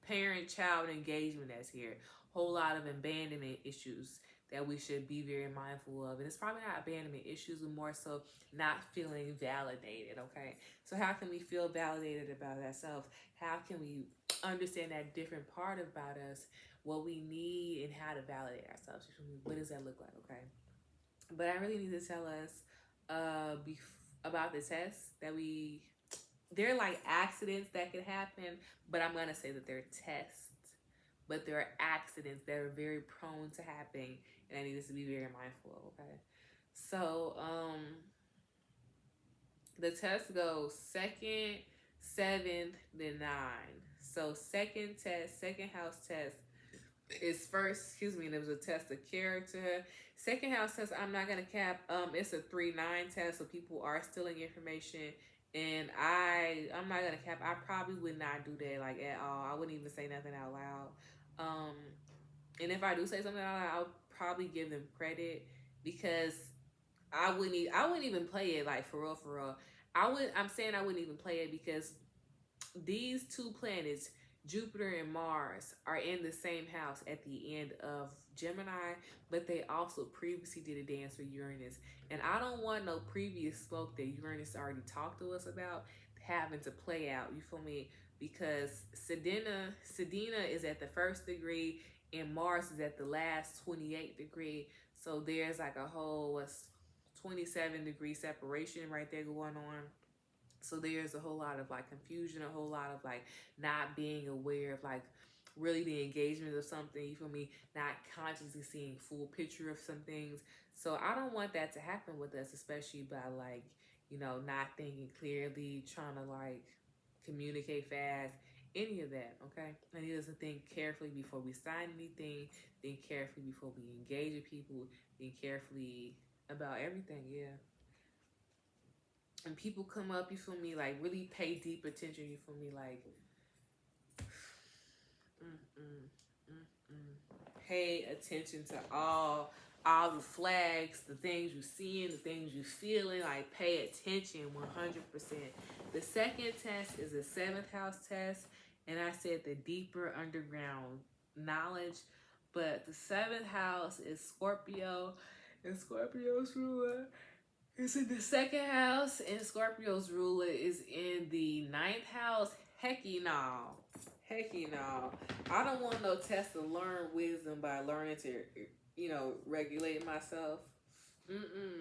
parent-child engagement that's here. Whole lot of abandonment issues that we should be very mindful of. And it's probably not abandonment issues, but more so not feeling validated, okay? So how can we feel validated about ourselves? How can we understand that different part about us, what we need, and how to validate ourselves? What does that look like, okay? But I really need to tell us about the tests that they're like accidents that could happen, but I'm going to say that they're tests. But there are accidents that are very prone to happening, and I need us to be very mindful of, okay? So, the test goes 2nd, 7th, then 9. So, second house test is first, there was a test of character. Second house test, I'm not going to cap, it's a 3-9 test, so people are stealing information. And I'm not going to cap, I probably would not do that, like, at all. I wouldn't even say nothing out loud. And if I do say something out loud, I'll probably give them credit, because I wouldn't even play it, like, for real. I'm saying I wouldn't even play it because these two planets, Jupiter and Mars, are in the same house at the end of Gemini, but they also previously did a dance with Uranus. And I don't want no previous smoke that Uranus already talked to us about having to play out, you feel me? Because Sedena is at the 1st degree and Mars is at the last 28th degree. So there's like a whole 27-degree separation right there going on. So there's a whole lot of like confusion, a whole lot of like not being aware of like really the engagement of something, you feel me? Not consciously seeing full picture of some things. So I don't want that to happen with us, especially by like, you know, not thinking clearly, trying to like communicate fast, any of that, okay? I need us to think carefully before we sign anything, think carefully before we engage with people, think carefully about everything, yeah. And people come up, you feel me, like really pay deep attention, you feel me, like pay attention to all the flags, the things you're seeing, the things you're feeling, like pay attention 100%. The second test is a 7th house test, and I said the deeper underground knowledge, but the 7th house is Scorpio, and Scorpio's ruler is in the 2nd house, and Scorpio's ruler is in the 9th house. Hecky no. I don't want no test to learn wisdom by learning to, you know, regulate myself.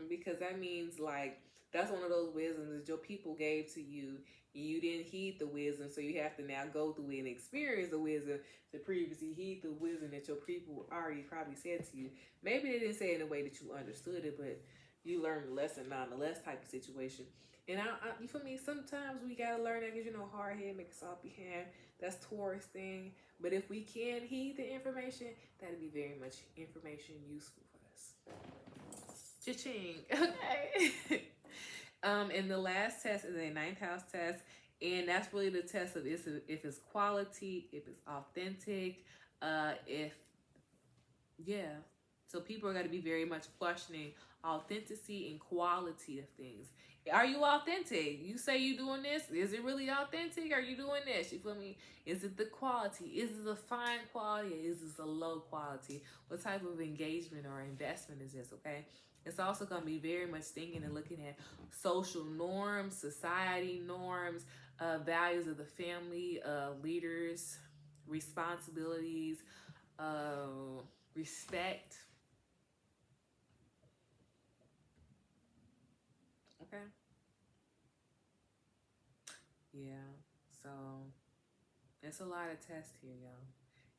Because that means like that's one of those wisdoms that your people gave to you. You didn't heed the wisdom, so you have to now go through it and experience the wisdom to previously heed the wisdom that your people already probably said to you. Maybe they didn't say it in a way that you understood it, but you learned the lesson nonetheless type of situation. And you feel me? Sometimes we gotta learn that because hard head make a soft hand. That's Taurus thing. But if we can heed the information, that'd be very much information useful for us. Cha-ching. Okay. And the last test is a ninth house test, and that's really the test of if it's quality, if it's authentic, So people are going to be very much questioning authenticity and quality of things. Are you authentic? You say you doing this. Is it really authentic? Are you doing this? You feel me? Is it the quality? Is it a fine quality? Is this a low quality? What type of engagement or investment is this? Okay. It's also going to be very much thinking and looking at social norms, society norms, values of the family, leaders, responsibilities, respect. Okay. Yeah. So it's a lot of tests here, y'all.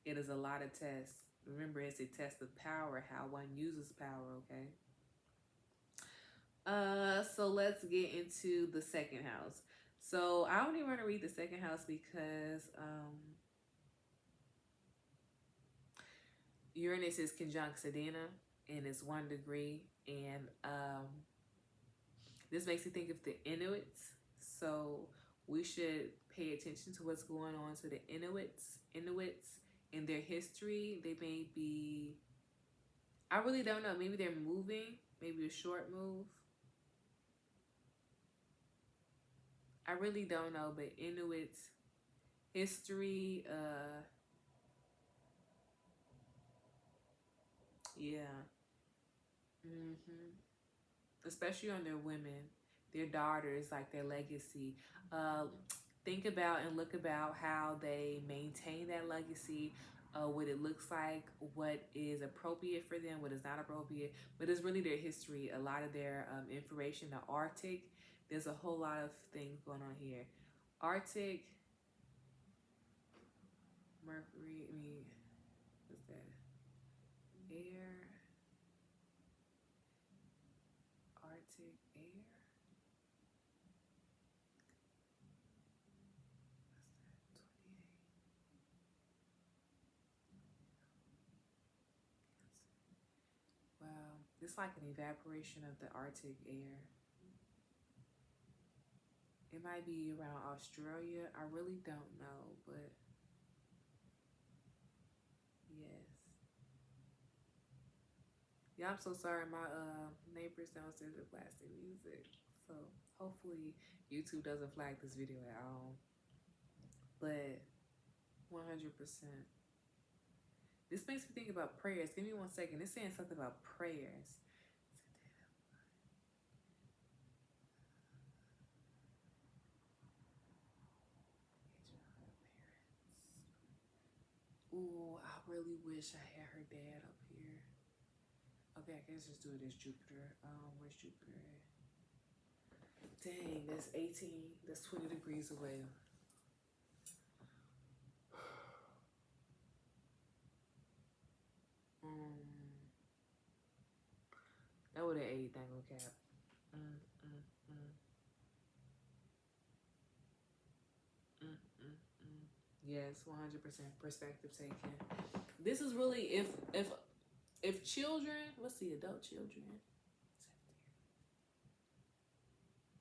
It is a lot of tests. Remember, it's a test of power, how one uses power, okay? So let's get into the second house. So I only want to read the second house because Uranus is conjunct Sedena and it's 1 degree, and this makes me think of the Inuits. So we should pay attention to what's going on to the Inuits in their history. They may be, I really don't know, maybe they're moving, maybe a short move. I really don't know, but Inuits history, yeah. Especially on their women, their daughters, like their legacy. Think about and look about how they maintain that legacy, what it looks like, what is appropriate for them, what is not appropriate. But it's really their history, a lot of their information. The Arctic, there's a whole lot of things going on here. Arctic, Mercury, what's that? Air, Arctic, air. Wow, it's like an evaporation of the Arctic air. It might be around Australia. I really don't know, but yes. Yeah, I'm so sorry. My neighbors downstairs are blasting music, so hopefully YouTube doesn't flag this video at all. But 100%. This makes me think about prayers. Give me 1 second. It's saying something about prayers. Ooh, I really wish I had her dad up here. Okay, I guess just do it as Jupiter. Where's Jupiter at? Dang, that's 18. That's 20 degrees away. That would have ate Dangle Cap. Yes, 100% perspective taken. This is really if children, what's the adult children?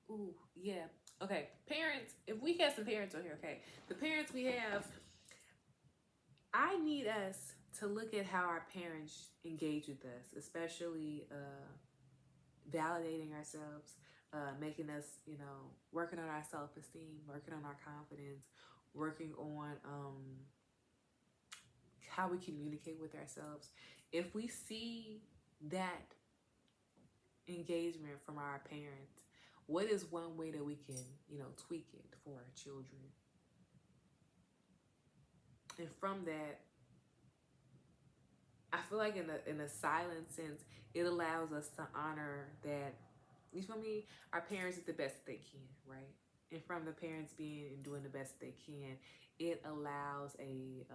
Ooh, yeah. Okay, parents, if we have some parents on here, okay. The parents we have, I need us to look at how our parents engage with us, especially validating ourselves, making us, working on our self-esteem, working on our confidence, working on how we communicate with ourselves. If we see that engagement from our parents, what is one way that we can, tweak it for our children? And from that, I feel like in a silent sense, it allows us to honor that, you feel me? Our parents did the best that they can, right? And from the parents being and doing the best that they can, it allows a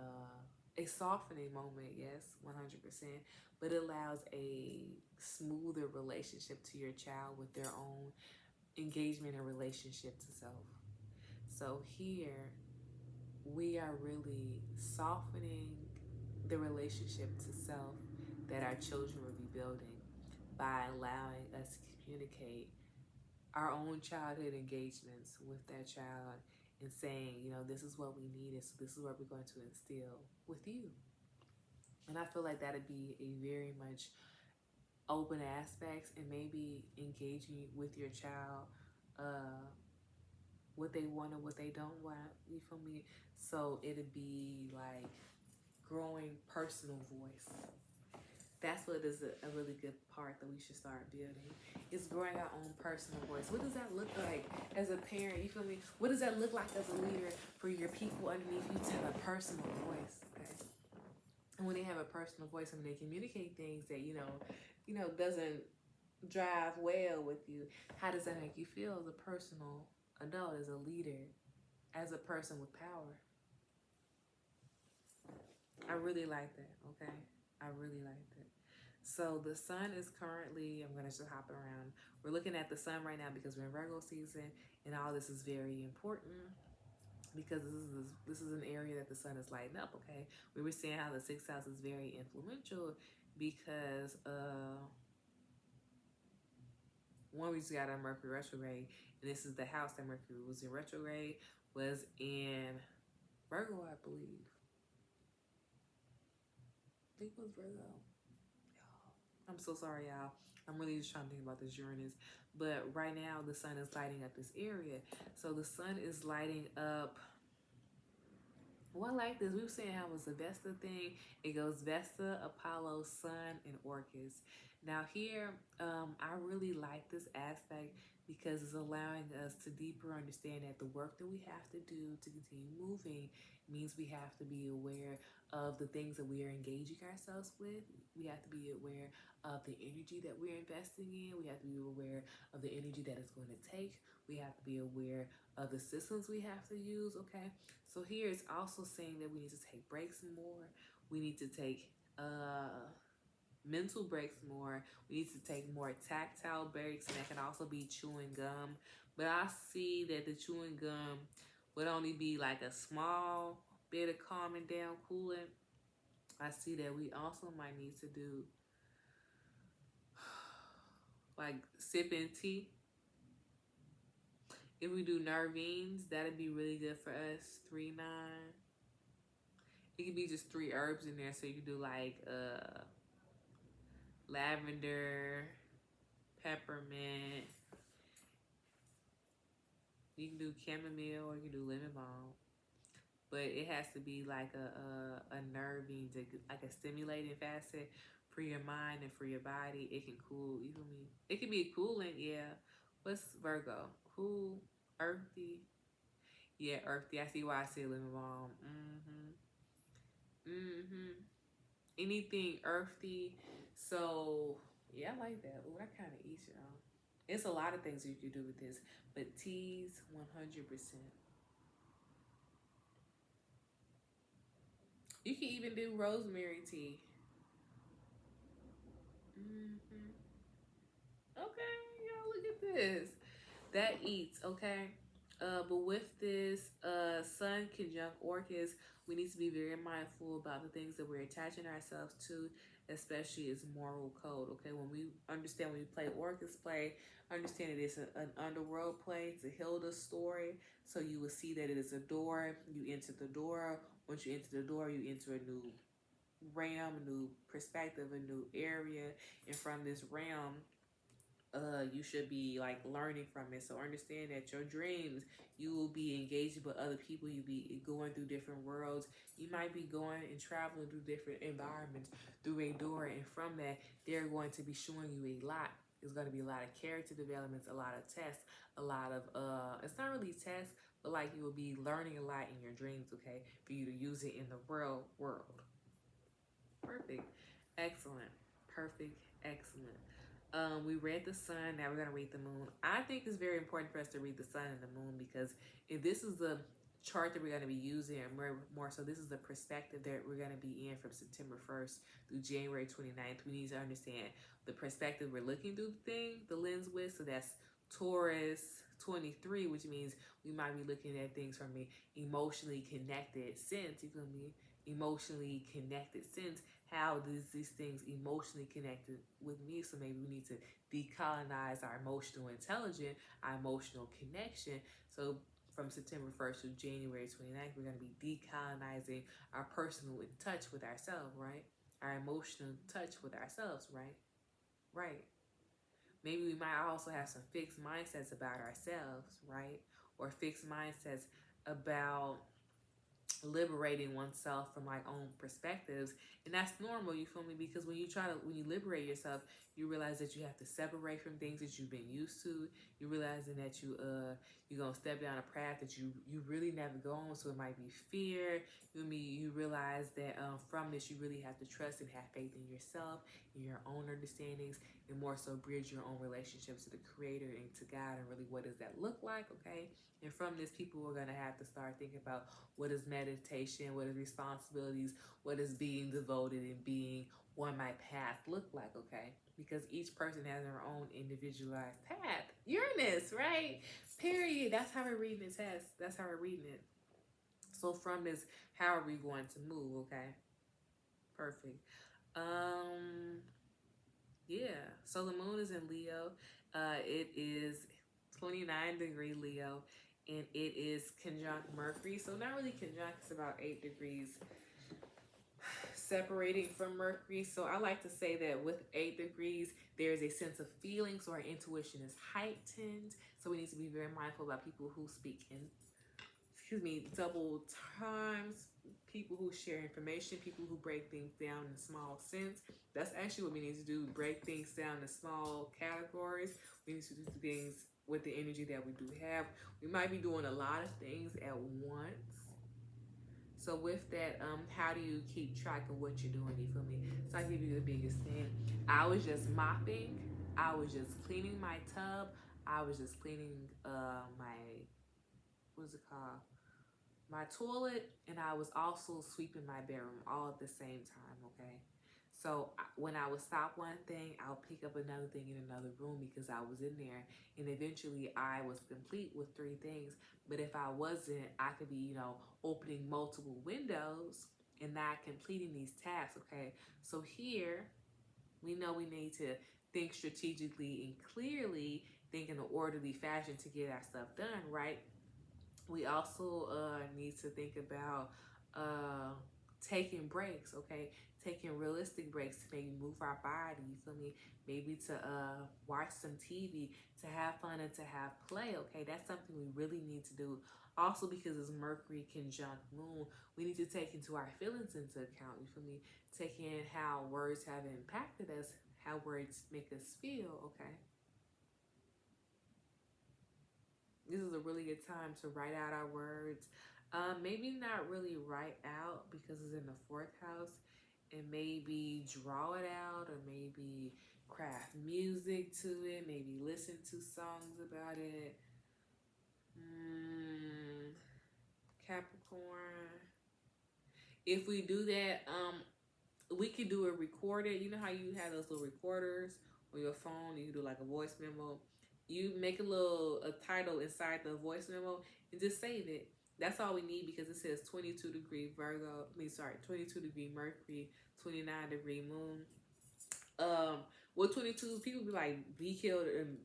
softening moment, yes, 100%, but it allows a smoother relationship to your child with their own engagement and relationship to self. So here, we are really softening the relationship to self that our children will be building by allowing us to communicate our own childhood engagements with that child and saying, you know, this is what we need, and so this is what we're going to instill with you. And I feel like that'd be a very much open aspects, and maybe engaging with your child, uh, what they want and what they don't want. You feel me? So it'd be like growing personal voice. That's what is a really good part that we should start building. Is growing our own personal voice. What does that look like as a parent? You feel me? What does that look like as a leader for your people underneath you to have a personal voice? Okay. And when they have a personal voice and they communicate things that doesn't drive well with you, how does that make you feel as a personal adult, as a leader, as a person with power? I really like that, okay? I really like that. So the sun is currently, I'm going to just hop around. We're looking at the sun right now because we're in Virgo season, and all this is very important because this is an area that the sun is lighting up, okay? We were saying how the sixth house is very influential because one, we just got a Mercury retrograde, and this is the house that Mercury was in retrograde, was in Virgo, I believe. I think it was Virgo. I'm so sorry, y'all. I'm really just trying to think about this Uranus. But right now, the sun is lighting up this area. So the sun is lighting up. Well, I like this. We were saying how it was the Vesta thing. It goes Vesta, Apollo, Sun, and Orcus. Now here, I really like this aspect because it's allowing us to deeper understand that the work that we have to do to continue moving means we have to be aware of the things that we are engaging ourselves with. We have to be aware of the energy that we're investing in. We have to be aware of the energy that it's going to take. We have to be aware of the systems we have to use, okay? So here it's also saying that we need to take breaks more. We need to take mental breaks more. We need to take more tactile breaks, and that can also be chewing gum. But I see that the chewing gum would only be like a small bit of calming down, cooling. I see that we also might need to do like sipping tea. If we do nervines, that'd be really good for us. 3-9. It could be just 3 herbs in there, so you can do like lavender, peppermint. You can do chamomile or you can do lemon balm, but it has to be like a nervine, like a stimulating facet for your mind and for your body. It can cool. You feel me? It can be cooling, yeah. What's Virgo? Cool, earthy. Yeah, earthy. I see why I say lemon balm. Anything earthy. So yeah, I like that. Oh, I kind of eat y'all. It's a lot of things you could do with this, but teas, 100%. You can even do rosemary tea. Okay, y'all, look at this. That eats, okay? But with this Sun conjunct Orcus, we need to be very mindful about the things that we're attaching ourselves to, especially its moral code, okay? When we understand when we play Orcus play, understand it is an underworld play. It's a Hilda story. So you will see that it is a door. You enter the door. Once you enter the door, you enter a new realm, a new perspective, a new area. And from this realm, you should be like learning from it. So understand that your dreams, you will be engaging with other people. You'll be going through different worlds. You might be going and traveling through different environments through a door, and from that, they're going to be showing you a lot. There's going to be a lot of character developments, a lot of tests, a lot of it's not really tests, but like you will be learning a lot in your dreams, okay, for you to use it in the real world. Perfect. Excellent. Perfect. Excellent. We read the sun. Now we're going to read the moon. I think it's very important for us to read the sun and the moon because if this is the chart that we're going to be using, and more so, this is the perspective that we're going to be in from September 1st through January 29th. We need to understand the perspective we're looking through the lens with. So that's Taurus 23, which means we might be looking at things from an emotionally connected sense. You feel me? Emotionally connected sense. How these things emotionally connected with me? So maybe we need to decolonize our emotional intelligence, our emotional connection. So from September 1st to January 29th, we're going to be decolonizing our personal touch with ourselves, right? Our emotional touch with ourselves, right? Right. Maybe we might also have some fixed mindsets about ourselves, right? Or fixed mindsets about liberating oneself from like own perspectives, and that's normal, you feel me? Because when you liberate yourself, you realize that you have to separate from things that you've been used to. You're realizing that you're gonna step down a path that you really never go on, so it might be fear. You realize that from this you really have to trust and have faith in yourself, in your own understandings, and more so bridge your own relationships to the creator and to God, and really what does that look like, okay? And from this, people are going to have to start thinking about what is meditation, what is responsibilities, what is being devoted and being on my path look like, okay? Because each person has their own individualized path. Uranus, right? Period. That's how we're reading the test. That's how we're reading it. So from this, how are we going to move, okay? Perfect. Yeah. So the moon is in Leo. It is 29-degree Leo, and it is conjunct Mercury. So not really conjunct, it's about 8 degrees separating from Mercury. So I like to say that with 8 degrees, there's a sense of feeling, so our intuition is heightened. So we need to be very mindful about people who speak in, double times, people who share information, people who break things down in small sense. That's actually what we need to do, break things down in small categories. We need to do things with the energy that we do have. We might be doing a lot of things at once. So with that, how do you keep track of what you're doing? You feel me? So I give you the biggest thing. I was just mopping. I was just cleaning my tub. I was just cleaning my, what's it called? My toilet, and I was also sweeping my bedroom all at the same time, okay? So when I would stop one thing, I'll pick up another thing in another room because I was in there, and eventually I was complete with 3 things. But if I wasn't, I could be, opening multiple windows and not completing these tasks, okay? So here, we know we need to think strategically and clearly, think in an orderly fashion to get our stuff done, right? We also need to think about taking breaks, okay? Taking realistic breaks to maybe move our body, you feel me? Maybe to watch some TV, to have fun and to have play, okay? That's something we really need to do. Also, because it's Mercury conjunct Moon, we need to take into our feelings into account, you feel me? Taking how words have impacted us, how words make us feel, okay? This is a really good time to write out our words. Maybe not really write out because it's in the 4th house, and maybe draw it out, or maybe craft music to it, maybe listen to songs about it. Capricorn. If we do that, we could do a recorded. You know how you have those little recorders on your phone? You can do like a voice memo. You make a title inside the voice memo and just save it. That's all we need, because it says 22-degree Virgo. 22-degree Mercury, 29-degree Moon. With 22, people be like, be killed and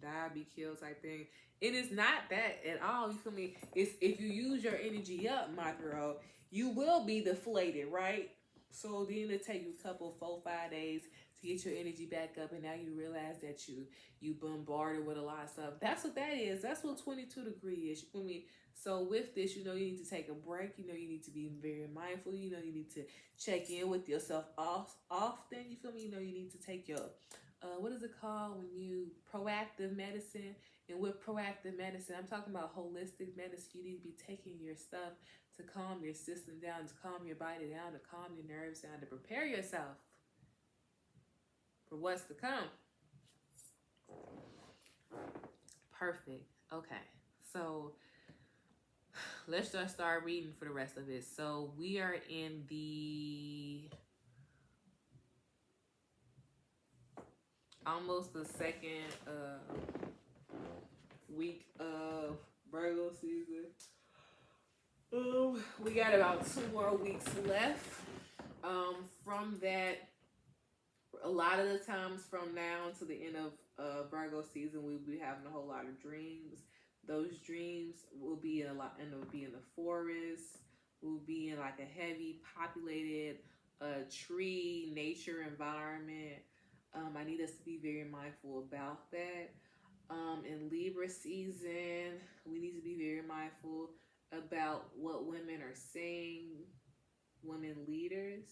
die, be killed type thing. It is not that at all. You feel me? It's if you use your energy up, my girl, you will be deflated, right? So then it take you a couple, 4-5 days to get your energy back up, and now you realize that you bombarded with a lot of stuff. That's what that is. That's what 22-degree is. You feel me? So with this, you need to take a break. You need to be very mindful. You need to check in with yourself often. You feel me? You need to take your what is it called when you proactive medicine? And with proactive medicine, I'm talking about holistic medicine. You need to be taking your stuff to calm your system down, to calm your body down, to calm your nerves down, to prepare yourself. for what's to come. Perfect. Okay. So let's just start reading for the rest of it. So we are in the almost the second week of Virgo season. We got about 2 more weeks left. From that, a lot of the times from now to the end of Virgo season, we'll be having a whole lot of dreams. Those dreams will be in the forest. We'll be in like a heavy populated tree nature environment. I need us to be very mindful about that. In Libra season, we need to be very mindful about what women are saying, women leaders.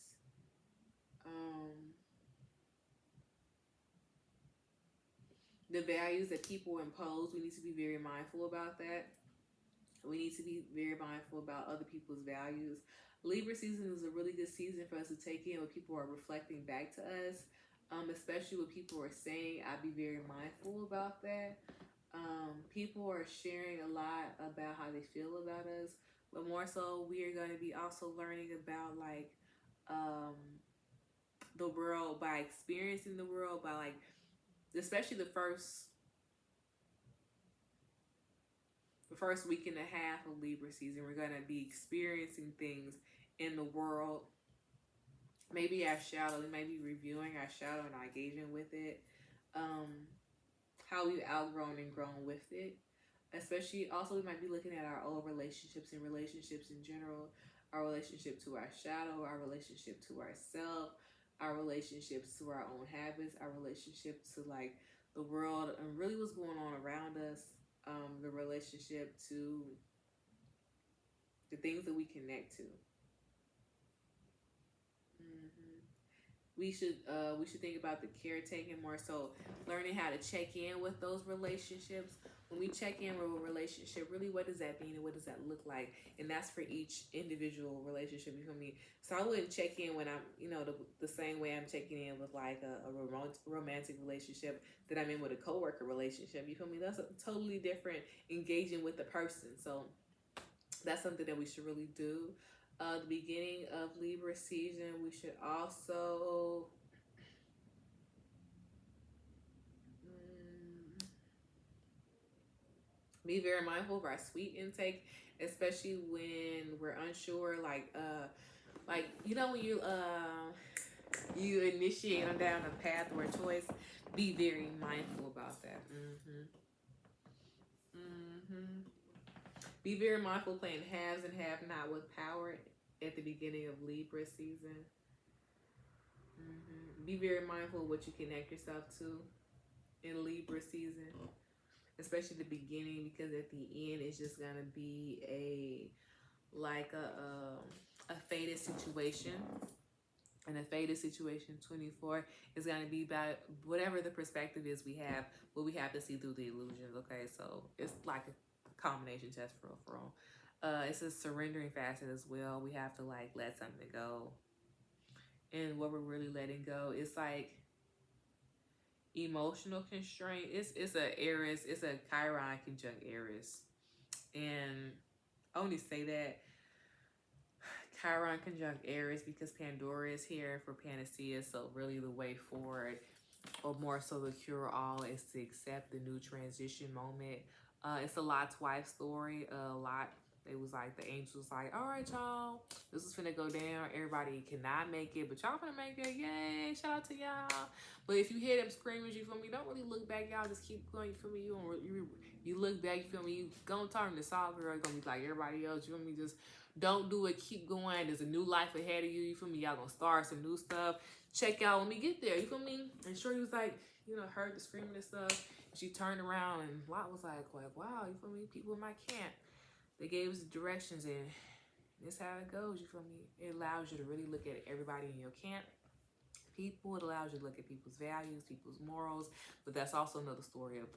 The values that people impose, we need to be very mindful about that. We need to be very mindful about other people's values. Libra season is a really good season for us to take in what people are reflecting back to us, especially what people are saying. I'd be very mindful about that. People are sharing a lot about how they feel about us, but more so we are going to be also learning about like the world by experiencing the world, by like especially the first week and a half of Libra season. We're going to be experiencing things in the world, maybe our shadow. We might be reviewing our shadow and our engagement with it, how we've outgrown and grown with it. Especially also we might be looking at our old relationships and relationships in general, our relationship to our shadow, our relationship to ourselves, our relationships to our own habits, our relationship to like the world and really what's going on around us, the relationship to the things that we connect to. We should think about the caretaking more so, learning how to check in with those relationships. When we check in with a relationship, really what does that mean and what does that look like? And that's for each individual relationship, you feel me? So I wouldn't check in when I'm, the same way I'm checking in with like a romantic relationship that I'm in with a coworker relationship, you feel me? That's a totally different engaging with the person. So that's something that we should really do. The beginning of Libra season, we should also be very mindful of our sweet intake, especially when we're unsure. Like when you initiate on down a path or a choice, be very mindful about that. Be very mindful playing haves and have not with power at the beginning of Libra season. Be very mindful of what you connect yourself to in Libra season, especially the beginning, because at the end it's just gonna be a faded situation. And a faded situation 24 is going to be about whatever the perspective is we have, what we have to see through the illusions. Okay, so it's like a combination test for real. It's a surrendering facet as well. We have to like let something go. And what we're really letting go, it's like emotional constraint. It's a Aries, it's a Chiron conjunct Aries. And I only say that Chiron conjunct Aries because Pandora is here for Panacea. So really the way forward, or more so the cure-all, is to accept the new transition moment. It's a Lot's wife story. It was like the angels like, all right, y'all, this is finna go down. Everybody cannot make it, but y'all finna make it. Yay, shout out to y'all. But if you hear them screaming, you feel me, don't really look back, y'all. Just keep going, you feel me? You look back, you feel me? You gonna turn to soft girl, gonna be like everybody else, you feel me? Just don't do it, keep going. There's a new life ahead of you, you feel me? Y'all gonna start some new stuff. Check out when we get there, you feel me? And Shorty was like, heard the screaming and stuff. She turned around and Lot was like, wow, you feel me? People in my camp, they gave us the directions, and this how it goes, you feel me? It allows you to really look at everybody in your camp, people. It allows you to look at people's values, people's morals. But that's also another story of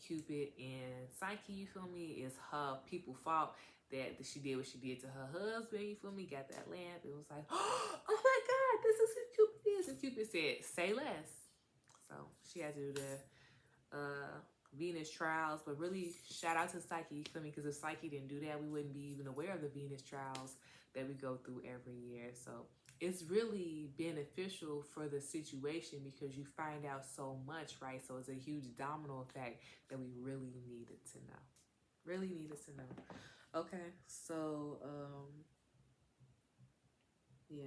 Cupid and Psyche, you feel me? It's her people fault that she did what she did to her husband, you feel me? Got that lamp. It was like, oh my God, this is who Cupid is. And Cupid said, say less. So she had to do the Venus trials, but really shout out to Psyche, you feel me? Because if Psyche didn't do that, we wouldn't be even aware of the Venus trials that we go through every year. So it's really beneficial for the situation because you find out so much, right? So it's a huge domino effect that we really needed to know. Really needed to know. Okay, so yeah.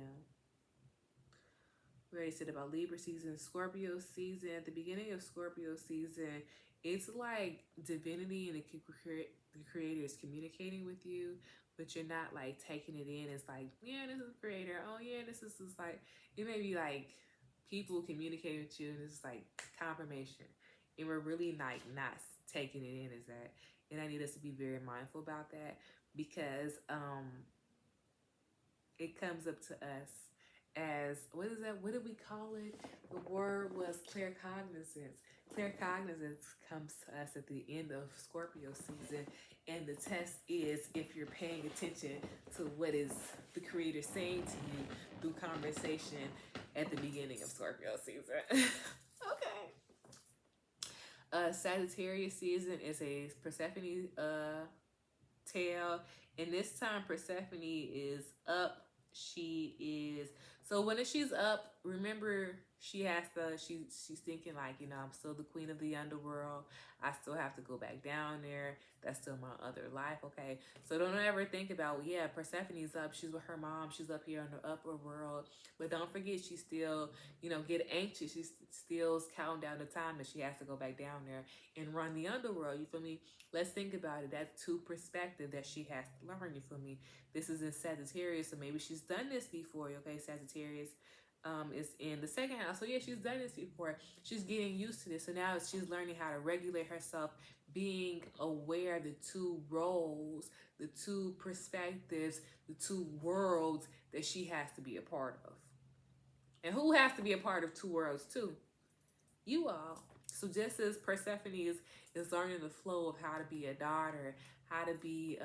We already said about Libra season, Scorpio season. At the beginning of Scorpio season, it's like divinity and the creator is communicating with you, but you're not like taking it in. It's like, yeah, this is the creator. Oh yeah, this is just like, it may be like people communicating with you and it's like confirmation. And we're really like not taking it in as that. And I need us to be very mindful about that because it comes up to us as, what is that? What did we call it? The word was claircognizance. Claircognizance comes to us at the end of Scorpio season, and the test is if you're paying attention to what is the creator saying to you through conversation at the beginning of Scorpio season. Okay. Sagittarius season is a Persephone tale, and this time Persephone is up. She is, so when she's up, remember she has to, she's thinking like, you know, I'm still the queen of the underworld. I still have to go back down there. That's still my other life. Okay, so don't ever think about, well, yeah, Persephone's up, she's with her mom, she's up here in the upper world, but don't forget she's still, you know, get anxious, she's still counting down the time that she has to go back down there and run the underworld. You feel me? Let's think about it. That's two perspectives that she has to learn. You feel me? This is in Sagittarius, so maybe she's done this before. Okay, Sagittarius is in the second house. So yeah, she's done this before. She's getting used to this. So now she's learning how to regulate herself, being aware of the two roles, the two perspectives, the two worlds that she has to be a part of. And who has to be a part of two worlds too? You all. So just as Persephone is learning the flow of how to be a daughter, how to be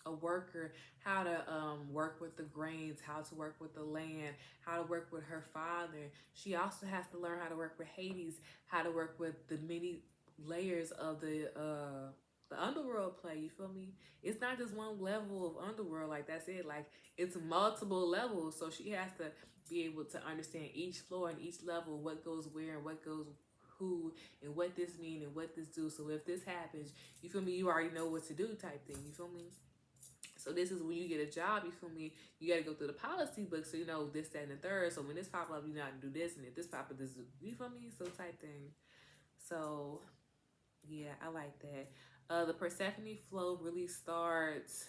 a worker, how to work with the grains, how to work with the land, how to work with her father. She also has to learn how to work with Hades, how to work with the many layers of the underworld play. You feel me? It's not just one level of underworld, like that's it. Like it's multiple levels. So she has to be able to understand each floor and each level, what goes where and what goes who and what this mean and what this do. So if this happens, you feel me, you already know what to do type thing. You feel me? So this is when you get a job, you feel me, you got to go through the policy book so you know this, that, and the third. So when this pop up, you know how to do this, and if this pop up, this, you feel me? So type thing. So yeah, I like that. The Persephone flow really starts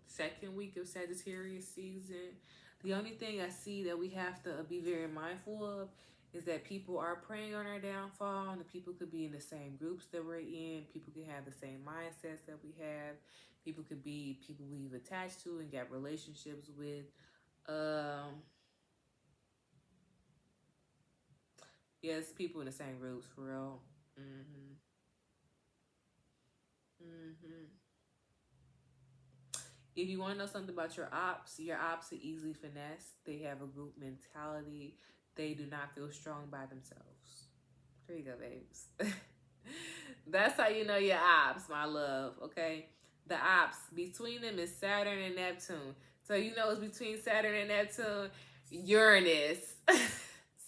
second week of Sagittarius season. The only thing I see that we have to be very mindful of is that people are preying on our downfall, and the people could be in the same groups that we're in. People can have the same mindsets that we have. People could be people we've attached to and got relationships with. Yes, people in the same groups for real. If you want to know something about your ops are easily finessed. They have a group mentality. They do not feel strong by themselves. There you go, babes. That's how you know your ops, my love, okay? The ops, between them is Saturn and Neptune. So you know it's between Saturn and Neptune, Uranus.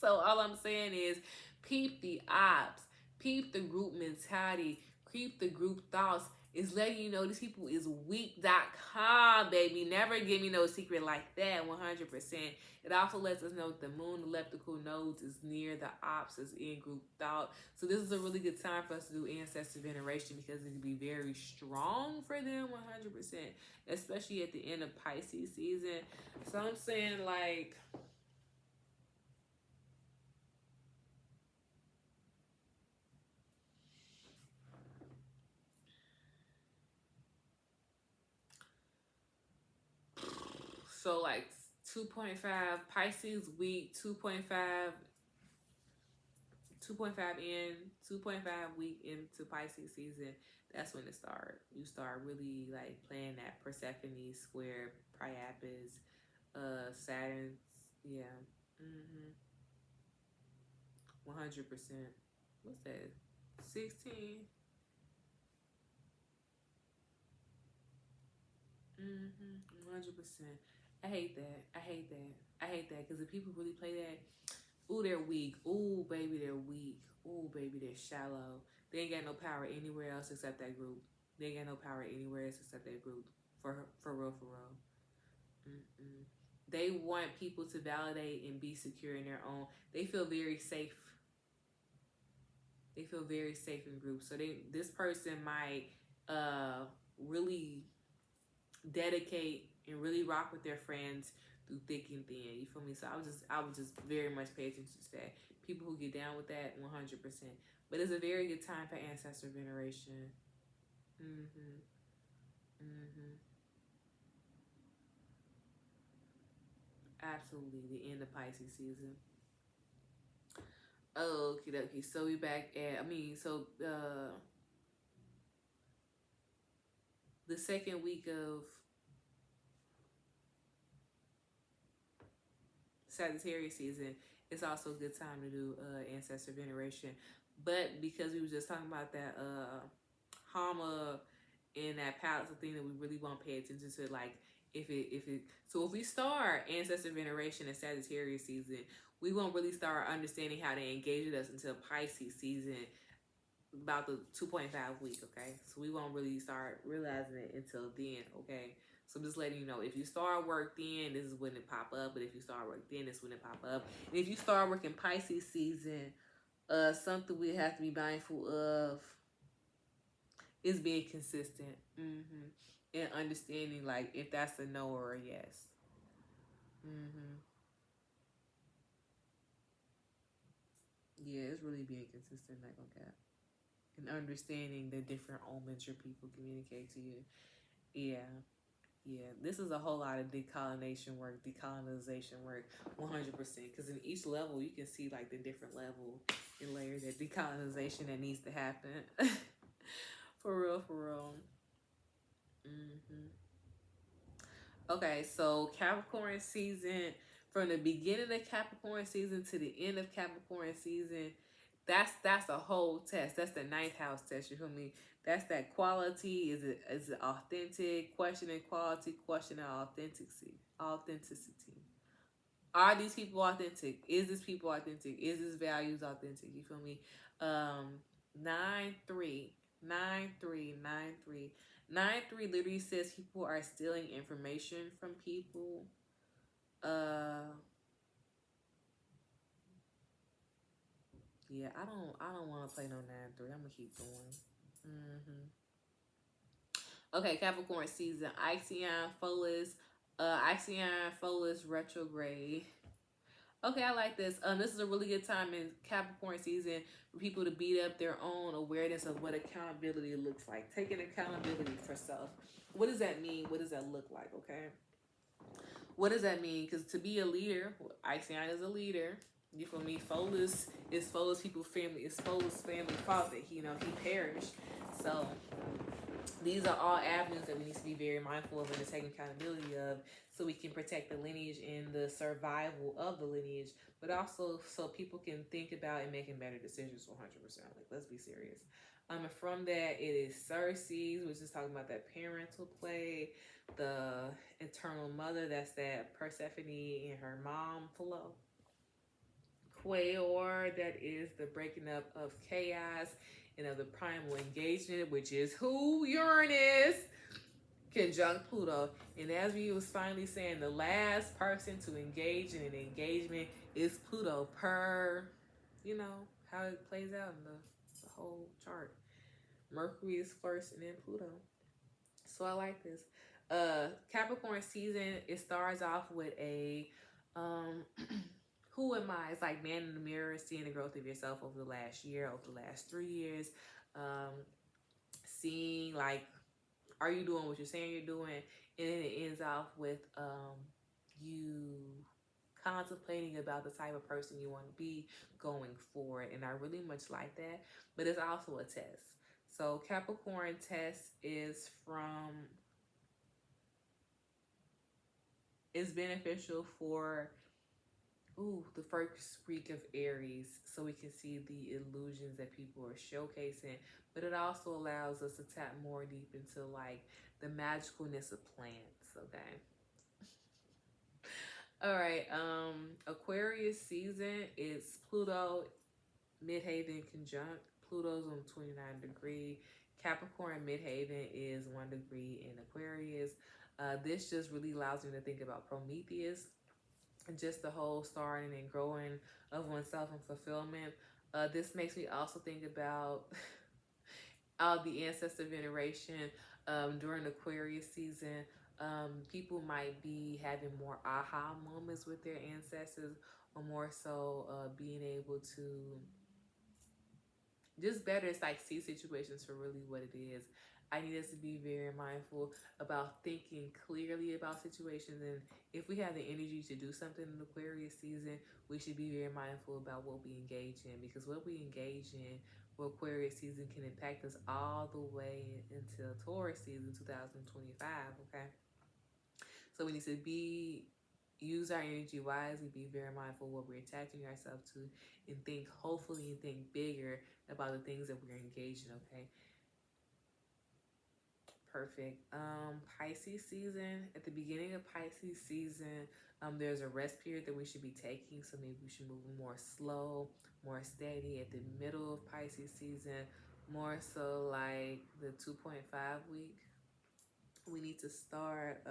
So all I'm saying is peep the ops, peep the group mentality, peep the group thoughts. It's letting you know these people is weak.com, baby. Never give me no secret like that, 100%. It also lets us know that the moon elliptical nodes is near the ops, is in group thought. So this is a really good time for us to do ancestor veneration because it can be very strong for them, 100%. Especially at the end of Pisces season. So I'm saying like, so like 2.5 Pisces week, 2.5 week into Pisces season. That's when it starts. You start really like playing that Persephone square Priapus, Saturn. Yeah. Mm-hmm. 100%. What's that? 16. Mm-hmm. 100%. I hate that. I hate that. I hate that because if people really play that, ooh, they're weak. Ooh, baby, they're weak. Ooh, baby, they're shallow. They ain't got no power anywhere else except that group. They ain't got no power anywhere else except that group. For real, for real. Mm-mm. They want people to validate and be secure in their own. They feel very safe. They feel very safe in groups. So this person might really dedicate and really rock with their friends through thick and thin. You feel me? So I would just very much pay attention to that. People who get down with that, 100%. But it's a very good time for ancestor veneration. Mm-hmm. Mm-hmm. Absolutely, the end of Pisces season. Okie dokie. So we back at. The second week of Sagittarius season, it's also a good time to do ancestor veneration. But because we were just talking about that Hama and that palace thing that we really won't pay attention to, like if we start ancestor veneration in Sagittarius season, we won't really start understanding how they engage with us until Pisces season, about the 2.5 week, okay? So we won't really start realizing it until then, okay? So I'm just letting you know, if you start work then, this is when it pop up. But if you start work then, this is when it pop up. And if you start working Pisces season, something we have to be mindful of is being consistent. Mm-hmm. And understanding, like, if that's a no or a yes. Mm-hmm. Yeah, it's really being consistent, not gonna cap. And understanding the different omens your people communicate to you. Yeah. Yeah, this is a whole lot of decolonization work, 100%. Because in each level, you can see like the different level and layers of decolonization that needs to happen. For real, for real. Mm-hmm. Okay, so Capricorn season, from the beginning of Capricorn season to the end of Capricorn season, that's a whole test. That's the ninth house test. You feel me? That's that quality. Is it authentic? Questioning quality, questioning authenticity. Authenticity. Are these people authentic? Is this people authentic? Is this values authentic? You feel me? 9-3, 9-3, 9-3. 9-3 literally says people are stealing information from people. Yeah, I don't want to play no 9-3. I'm gonna keep going. Mm-hmm. Okay, Capricorn season, Ixion Folus retrograde. Okay, I like this. This is a really good time in Capricorn season for people to beat up their own awareness of what accountability looks like. Taking accountability for self. What does that mean? What does that look like? Okay. What does that mean? Because to be a leader, Ixion is a leader. You feel me? Folus is Folus people family. It's Folus family fault that he perished. So these are all avenues that we need to be very mindful of and to take accountability of, so we can protect the lineage and the survival of the lineage, but also so people can think about and making better decisions 100%. Like, let's be serious. And from that, it is Ceres, which is talking about that parental play, the eternal mother, that's that Persephone and her mom flow. Quaor, that is the breaking up of chaos and of the primal engagement, which is who? Uranus conjunct Pluto. And as we was finally saying, the last person to engage in an engagement is Pluto, per how it plays out in the whole chart. Mercury is first and then Pluto. So I like this. Capricorn season, it starts off with a who am I? It's like man in the mirror, seeing the growth of yourself over the last year, over the last 3 years. Seeing like, are you doing what you're saying you're doing? And then it ends off with you contemplating about the type of person you want to be going forward. And I really much like that. But it's also a test. So Capricorn test is beneficial for the first week of Aries, so we can see the illusions that people are showcasing, but it also allows us to tap more deep into like the magicalness of plants, okay? All right, Aquarius season is Pluto midhaven conjunct. Pluto's on 29 degree. Capricorn midhaven is 1 degree in Aquarius. This just really allows me to think about Prometheus and just the whole starting and growing of oneself and fulfillment. This makes me also think about the ancestor veneration during Aquarius season. People might be having more aha moments with their ancestors, or more so being able to just better it's like see situations for really what it is. I need us to be very mindful about thinking clearly about situations, and if we have the energy to do something in Aquarius season, we should be very mindful about what we engage in, because what we engage in for Aquarius season can impact us all the way until Taurus season 2025. Okay, so we need to use our energy wisely, be very mindful of what we're attaching ourselves to, and think hopefully and think bigger about the things that we're engaged in. Okay, perfect. Pisces season. At the beginning of Pisces season, there's a rest period that we should be taking, so maybe we should move more slow, more steady. At the middle of Pisces season, more so like the 2.5 week, we need to start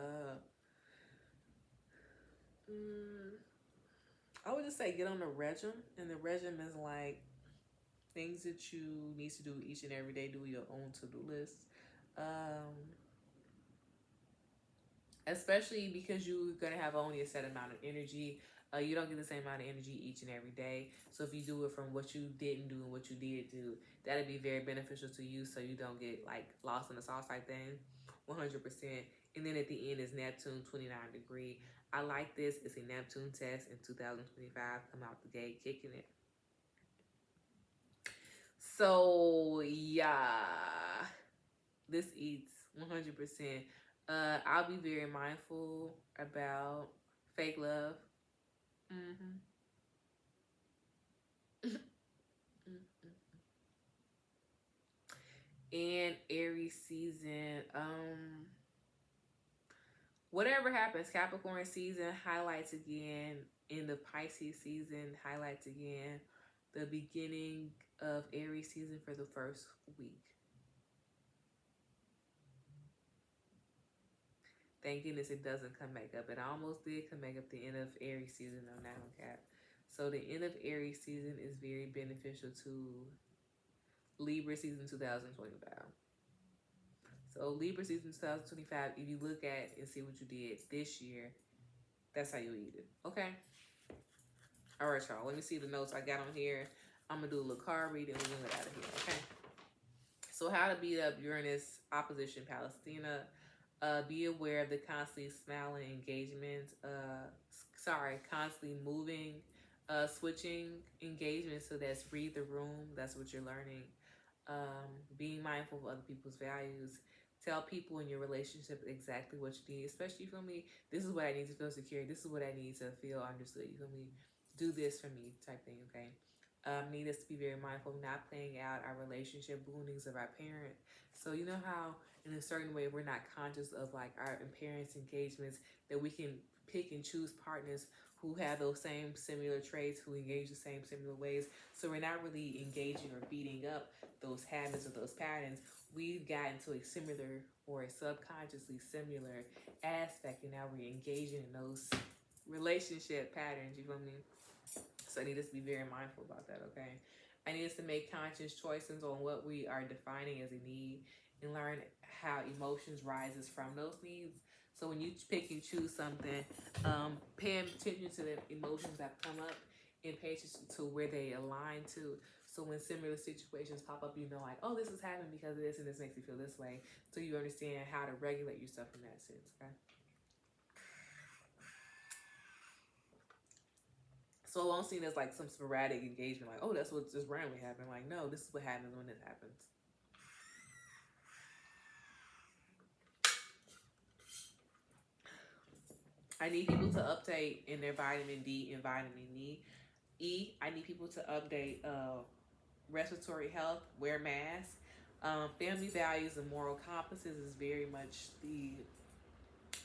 I would just say get on a regime, and the regime is like things that you need to do each and every day. Do your own to-do list, especially because you're gonna have only a set amount of energy. You don't get the same amount of energy each and every day. So if you do it from what you didn't do and what you did do, that'd be very beneficial to you, so you don't get like lost in the sauce type thing. 100%. And then at the end is Neptune 29 degree. I like this. It's a Neptune test in 2025. Come out the gate kicking it. So yeah, this eats 100%. I'll be very mindful about fake love. Mm-hmm. And Aries season, whatever happens, Capricorn season highlights again. In the Pisces season highlights again. The beginning of Aries season for the first week. Thank goodness it doesn't come back up. It almost did come back up the end of Aries season on that one, Cap. So the end of Aries season is very beneficial to Libra season 2025. So Libra season 2025, if you look at and see what you did this year, that's how you eat it. Okay? All right, y'all. Let me see the notes I got on here. I'm going to do a little card reading and we're going to get out of here. Okay? So how to beat up Uranus opposition Palestina. Be aware of the constantly smiling engagements. Constantly moving, switching engagements. So that's read the room. That's what you're learning. Being mindful of other people's values. Tell people in your relationship exactly what you need. Especially for me, this is what I need to feel secure. This is what I need to feel understood. You feel me? Do this for me type thing, okay? Need us to be very mindful of not playing out our relationship woundings of our parent. So you know how in a certain way we're not conscious of like our parents' engagements, that we can pick and choose partners who have those same similar traits, who engage the same similar ways. So we're not really engaging or beating up those habits or those patterns. We've gotten to a similar or a subconsciously similar aspect, and now we're engaging in those relationship patterns. You feel me? So I need us to be very mindful about that, okay? I need us to make conscious choices on what we are defining as a need, and learn how emotions rises from those needs. So when you pick and choose something, pay attention to the emotions that come up and pay attention to where they align to. So when similar situations pop up, you know, like, oh, this is happening because of this, and this makes me feel this way. So you understand how to regulate yourself in that sense, okay? So it won't seem as like some sporadic engagement, like, oh, that's what just randomly happened. Like, no, this is what happens when this happens. I need people to update in their vitamin D and vitamin E. I need people to update respiratory health, wear masks. Family values and moral compasses is very much the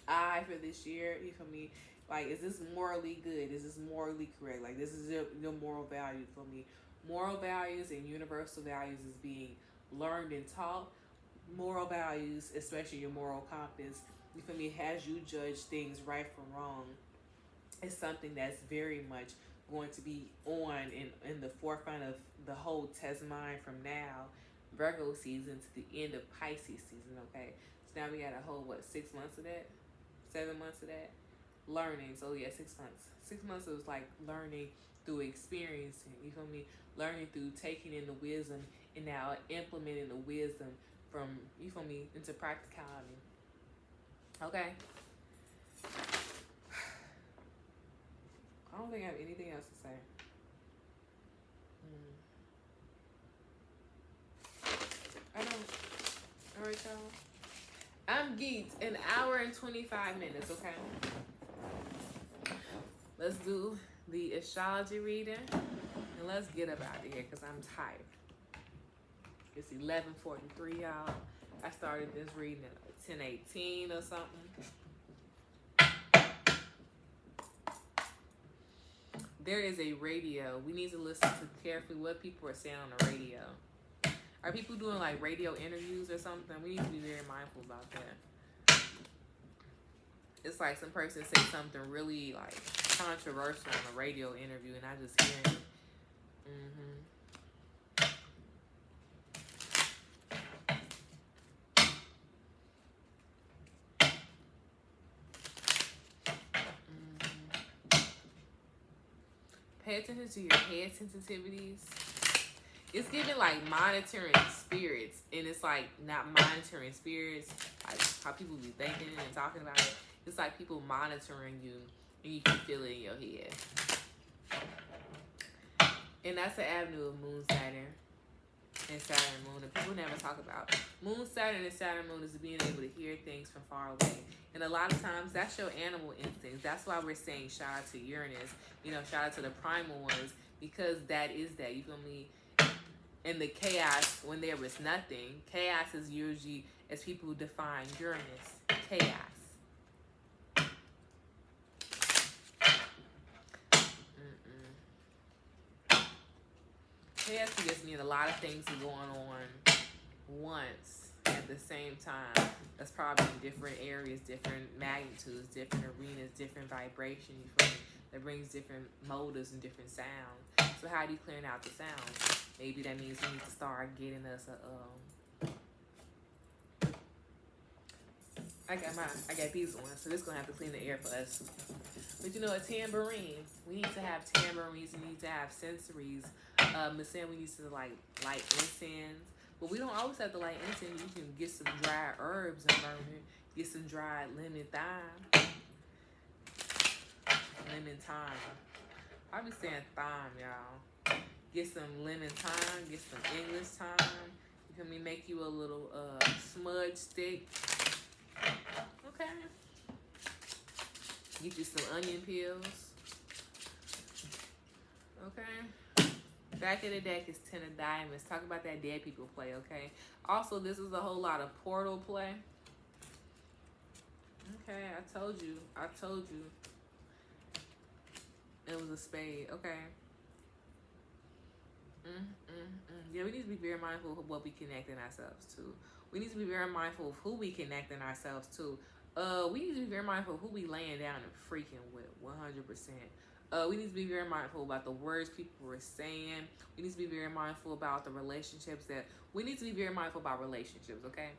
eye for this year. You feel me? Like, is this morally good? Is this morally correct? Like, this is your moral value for me. Moral values and universal values is being learned and taught. Moral values, especially your moral compass, you feel me, has you judge things right from wrong. It's something that's very much going to be on in the forefront of the whole test mind from now, Virgo season, to the end of Pisces season, okay? So now we got a whole, 6 months of that? 7 months of that? Learning. So yeah, 6 months. 6 months was like learning through experiencing, you feel me? Learning through taking in the wisdom and now implementing the wisdom from, you feel me, into practicality. Okay? I don't think I have anything else to say. I don't. Alright, y'all. I'm geeked. An hour and 25 minutes, okay? Let's do the astrology reading. And let's get up out of here because I'm tired. It's 11:43, y'all. I started this reading at like 10:18 or something. There is a radio. We need to listen to carefully what people are saying on the radio. Are people doing like radio interviews or something? We need to be very mindful about that. It's like some person say something really like controversial on a radio interview and I just hear it. Pay attention to your head sensitivities. It's giving like monitoring spirits, and it's like not monitoring spirits, like how people be thinking and talking about it. It's like people monitoring you, and you can feel it in your head. And that's the avenue of Moon, Saturn, and Saturn, Moon. And people never talk about Moon, Saturn, and Saturn, Moon is being able to hear things from far away. And a lot of times, that's your animal instincts. That's why we're saying shout out to Uranus, shout out to the primal ones, because that is that, you feel me? In the chaos, when there was nothing, chaos is usually, as people define Uranus, chaos. Chaos can just mean a lot of things are going on once at the same time. That's probably in different areas, different magnitudes, different arenas, different vibrations, you feel me? That brings different motives and different sounds. So how do you clear out the sounds? Maybe that means we need to start getting us I got these ones, so this is gonna have to clean the air for us. But a tambourine. We need to have tambourines. We need to have sensories. Saying we need to light incense, but we don't always have to light incense. You can get some dried herbs and burn it. Get some dried lemon thyme. Lemon thyme. I be saying thyme, y'all. Get some lemon thyme. Get some English thyme. You can make you a little smudge stick. Okay. Get you some onion peels. Okay. Back of the deck is 10 of diamonds. Talk about that dead people play, okay? Also, this is a whole lot of portal play. Okay, I told you. It was a spade, okay. Yeah, we need to be very mindful of what we connecting ourselves to. We need to be very mindful of who we connecting ourselves to. We need to be very mindful of who we laying down and freaking with, 100%. We need to be very mindful about the words people are saying. We need to be very mindful about the relationships we need to be very mindful about relationships, okay?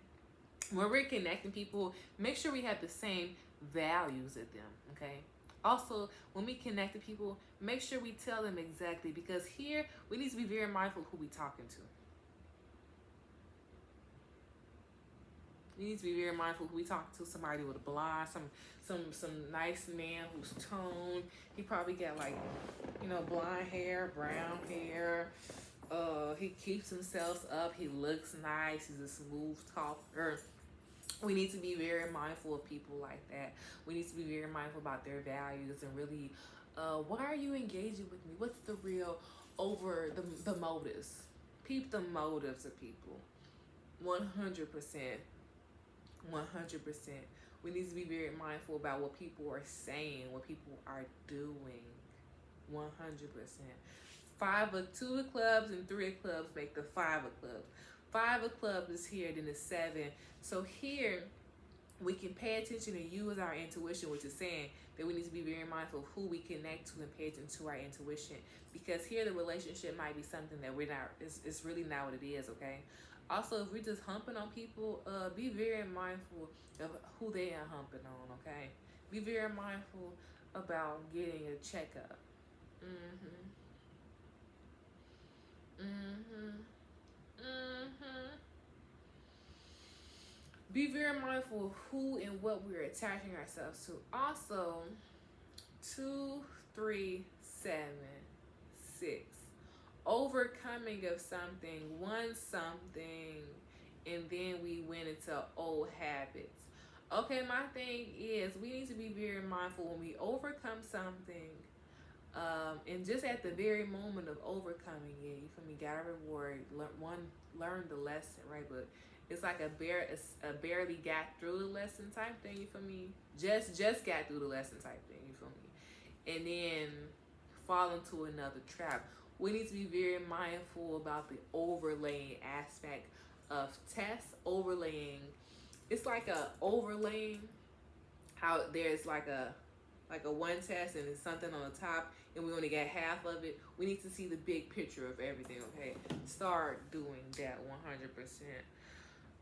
When we're connecting people, make sure we have the same values as them, okay? Also, when we connect to people, make sure we tell them exactly, because here, we need to be very mindful of who we talking to. We need to be very mindful who we talk to. Somebody with a blonde, some nice man who's toned. He probably got like, blonde hair, brown hair. He keeps himself up. He looks nice. He's a smooth talker. We need to be very mindful of people like that. We need to be very mindful about their values and really, why are you engaging with me? What's the real over the motives? Peep the motives of people. 100%. 100%. We need to be very mindful about what people are saying, what people are doing. 100%. Two of clubs and three of clubs make the five of clubs. Five of clubs is here, then the seven. So here we can pay attention and use our intuition, which is saying that we need to be very mindful of who we connect to and pay attention to our intuition. Because here the relationship might be something that we're not, it's really not what it is, okay? Also, if we're just humping on people, be very mindful of who they are humping on, okay? Be very mindful about getting a checkup. Mm-hmm. Mm-hmm. Mm-hmm. Be very mindful of who and what we're attaching ourselves to. Also, 2, 3, 7, 6. Overcoming of something, something, and then we went into old habits. Okay, my thing is we need to be very mindful when we overcome something, and just at the very moment of overcoming it, you feel me? Got a reward. Learn the lesson, right? But it's like a barely got through the lesson type thing. You feel me? Just got through the lesson type thing. You feel me? And then fall into another trap. We need to be very mindful about the overlaying aspect of tests. Overlaying. It's like a overlaying. How there's like a one test and it's something on the top and we only got half of it. We need to see the big picture of everything, okay? Start doing that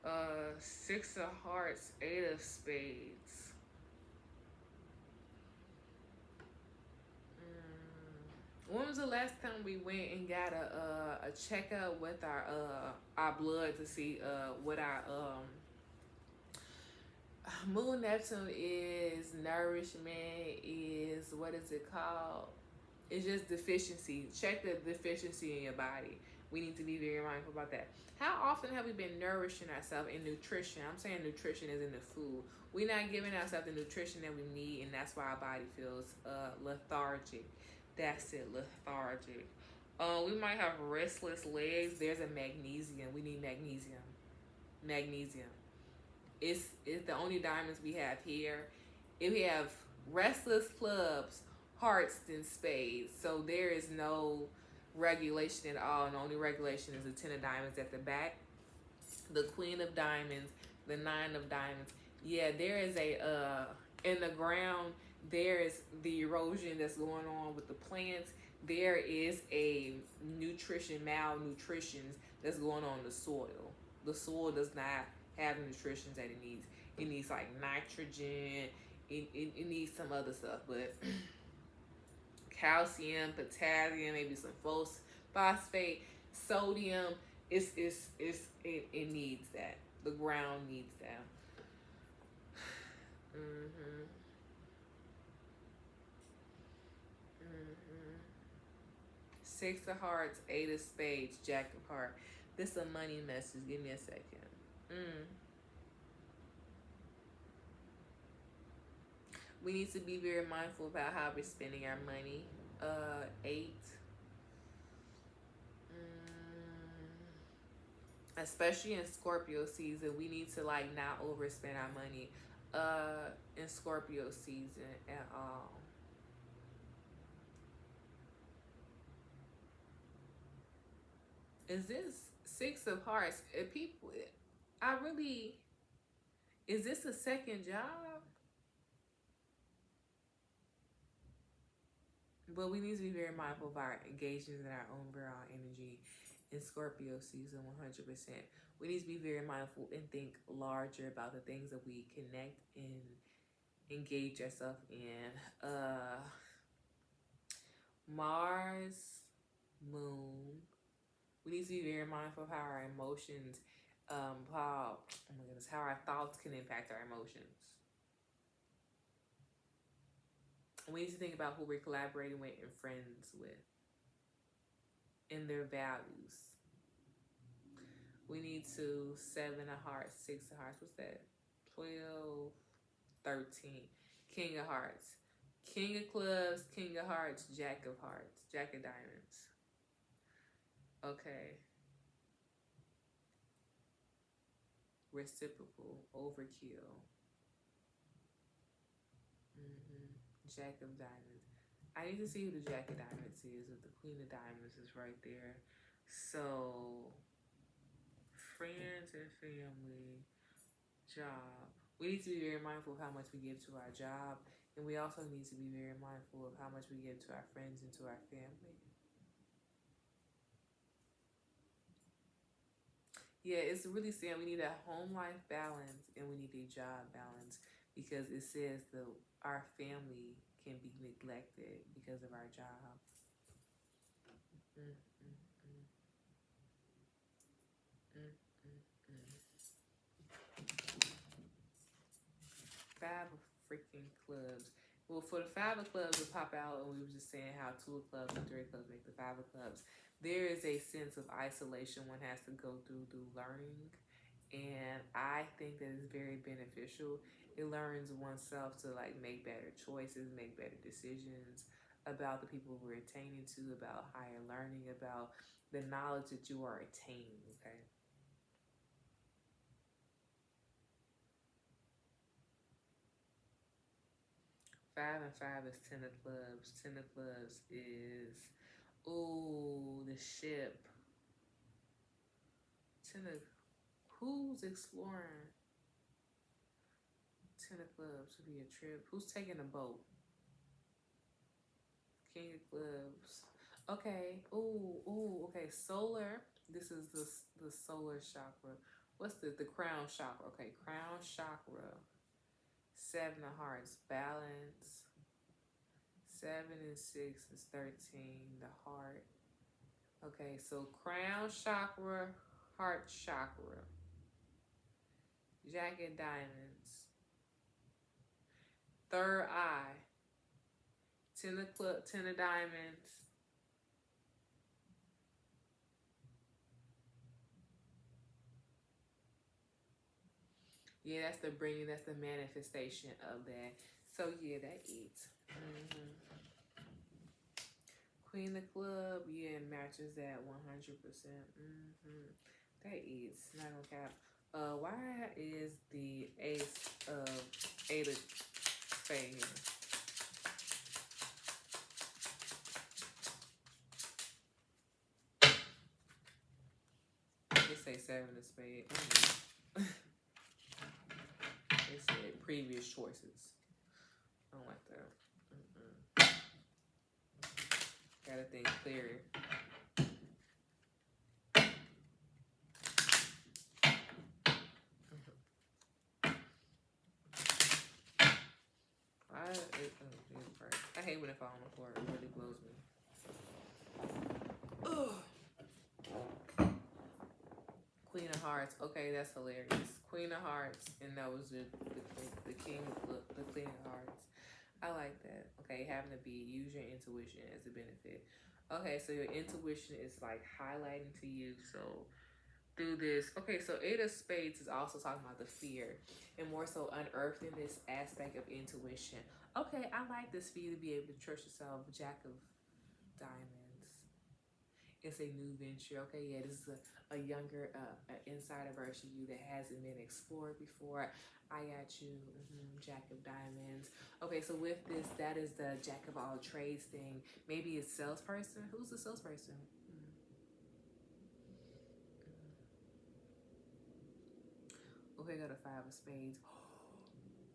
100%. 6 of hearts, 8 of spades. When was the last time we went and got a checkup with our blood to see what our Moon Neptune is? Nourishment is, what is it called? It's just deficiency. Check the deficiency in your body. We need to be very mindful about that. How often have we been nourishing ourselves in nutrition? I'm saying nutrition is in the food. We're not giving ourselves the nutrition that we need, and that's why our body feels lethargic. That's it, lethargic. We might have restless legs. There's a magnesium. We need magnesium. Magnesium. It's the only diamonds we have here. If we have restless clubs, hearts, then spades. So there is no regulation at all. And the only regulation is the 10 of diamonds at the back, the queen of diamonds, the 9 of diamonds. Yeah, there is a in the ground, there is the erosion that's going on with the plants. There is a malnutrition that's going on in the soil. The soil does not have the nutrition that it needs. It needs like nitrogen. It needs some other stuff, but calcium, potassium, maybe some phosphate, sodium. It needs that. The ground needs that. Mhm. Mhm. 6 of hearts, 8 of spades, Jack of hearts. This is a money message. Give me a second. We need to be very mindful about how we're spending our money. 8. Especially in Scorpio season, we need to like not overspend our money in Scorpio season at all. Is this 6 of hearts? If people, is this a second job? But we need to be very mindful of our engagements and our own overall energy in Scorpio season 100%. We need to be very mindful and think larger about the things that we connect and engage ourselves in. Mars, Moon. We need to be very mindful of how our emotions, how our thoughts can impact our emotions. We need to think about who we're collaborating with and friends with and their values. We need to 7 of hearts, 6 of hearts. What's that? 12, 13. King of Hearts. King of Clubs, King of Hearts, Jack of Hearts, Jack of Diamonds. Okay. Reciprocal, overkill. Jack of Diamonds. I need to see who the Jack of Diamonds is, but the Queen of Diamonds is right there. So, friends and family, job. We need to be very mindful of how much we give to our job, and we also need to be very mindful of how much we give to our friends and to our family. Yeah, it's really saying we need a home life balance and we need a job balance, because it says that our family can be neglected because of our job. Mm, mm, mm. Mm, mm, mm. Five of freaking clubs. Well, for the five of clubs to pop out, and we were just saying how two of clubs and three of clubs make the five of clubs, there is a sense of isolation one has to go through learning. And I think that it's very beneficial. It learns oneself to like make better choices, make better decisions about the people we're attaining to, about higher learning, about the knowledge that you are attaining, okay? Five and five is 10 of clubs. 10 of clubs is, ooh, the ship. 10 of, who's exploring? 10 of clubs would be a trip. Who's taking a boat? King of clubs. Okay. Ooh. Okay. Solar. This is the solar chakra. What's the crown chakra? Okay. Crown chakra. 7 of hearts. Balance. 7 and 6 is 13. The heart. Okay. So crown chakra, heart chakra. Jack of diamonds. Third eye. 10 of diamonds. Yeah, that's the bringing, that's the manifestation of that. So yeah, that eats. Queen of club, yeah, matches that 100%. That eats. Not gonna cap. Why is the eight of spades? Let's say 7 of spades. They said previous choices. I don't like that. Gotta think clearer. I hate when it falls on the floor. It really blows me. Ugh. Queen of Hearts. Okay, that's hilarious. Queen of Hearts, and that was the King, the Queen of Hearts. I like that. Okay, having to be use your intuition as a benefit. Okay, so your intuition is like highlighting to you. So through this, okay, so 8 of spades is also talking about the fear and more so unearthing this aspect of intuition. Okay, I like this for you to be able to trust yourself. Jack of diamonds. It's a new venture. Okay, yeah, this is a younger, insider version of you that hasn't been explored before. I got you. Jack of diamonds. Okay, so with this, that is the Jack of all trades thing. Maybe a salesperson. Who's the salesperson? Okay, got a 5 of spades.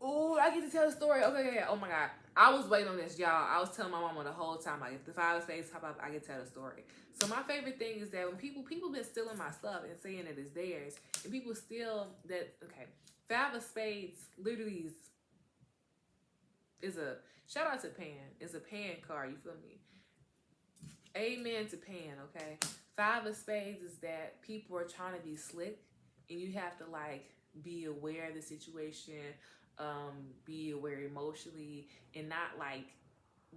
Oh, I get to tell the story. Okay, yeah. Oh my God. I was waiting on this, y'all. I was telling my mama the whole time, like, if the 5 of spades pop up, I can tell the story. So my favorite thing is that when people been stealing my stuff and saying that it's theirs, and people steal that, okay, 5 of spades literally is a, shout out to Pan. It's a Pan card, you feel me? Amen to Pan, okay? 5 of spades is that people are trying to be slick, and you have to, like, be aware of the situation, be aware emotionally, and not like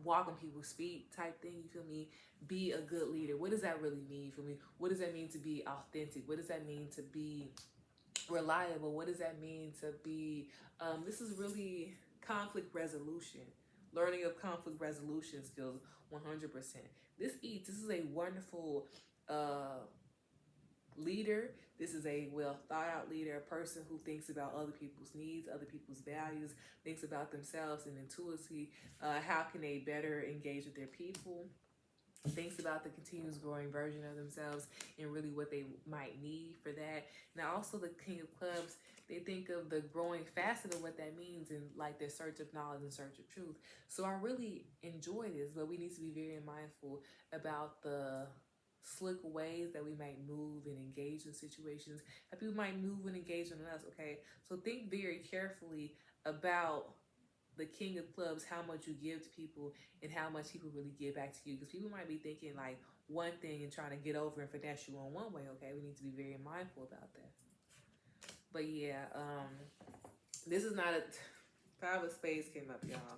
walk on people's feet type thing, you feel me? Be a good leader. What does that really mean for me? What does that mean to be authentic? What does that mean to be reliable. What does that mean to be? This is really conflict resolution, learning of conflict resolution skills, 100%. This is a wonderful leader. This is a well thought out leader, a person who thinks about other people's needs, other people's values, thinks about themselves and intuitively, how can they better engage with their people, thinks about the continuous growing version of themselves and really what they might need for that. Now also the King of Clubs, they think of the growing facet of what that means and like their search of knowledge and search of truth. So I really enjoy this, but we need to be very mindful about the slick ways that we might move and engage in situations, that people might move and engage in us, okay? So think very carefully about the King of Clubs, how much you give to people and how much people really give back to you. Because people might be thinking like one thing and trying to get over and finesse you on one way, okay? We need to be very mindful about that. But yeah, this is not a... Five of Spades came up, y'all.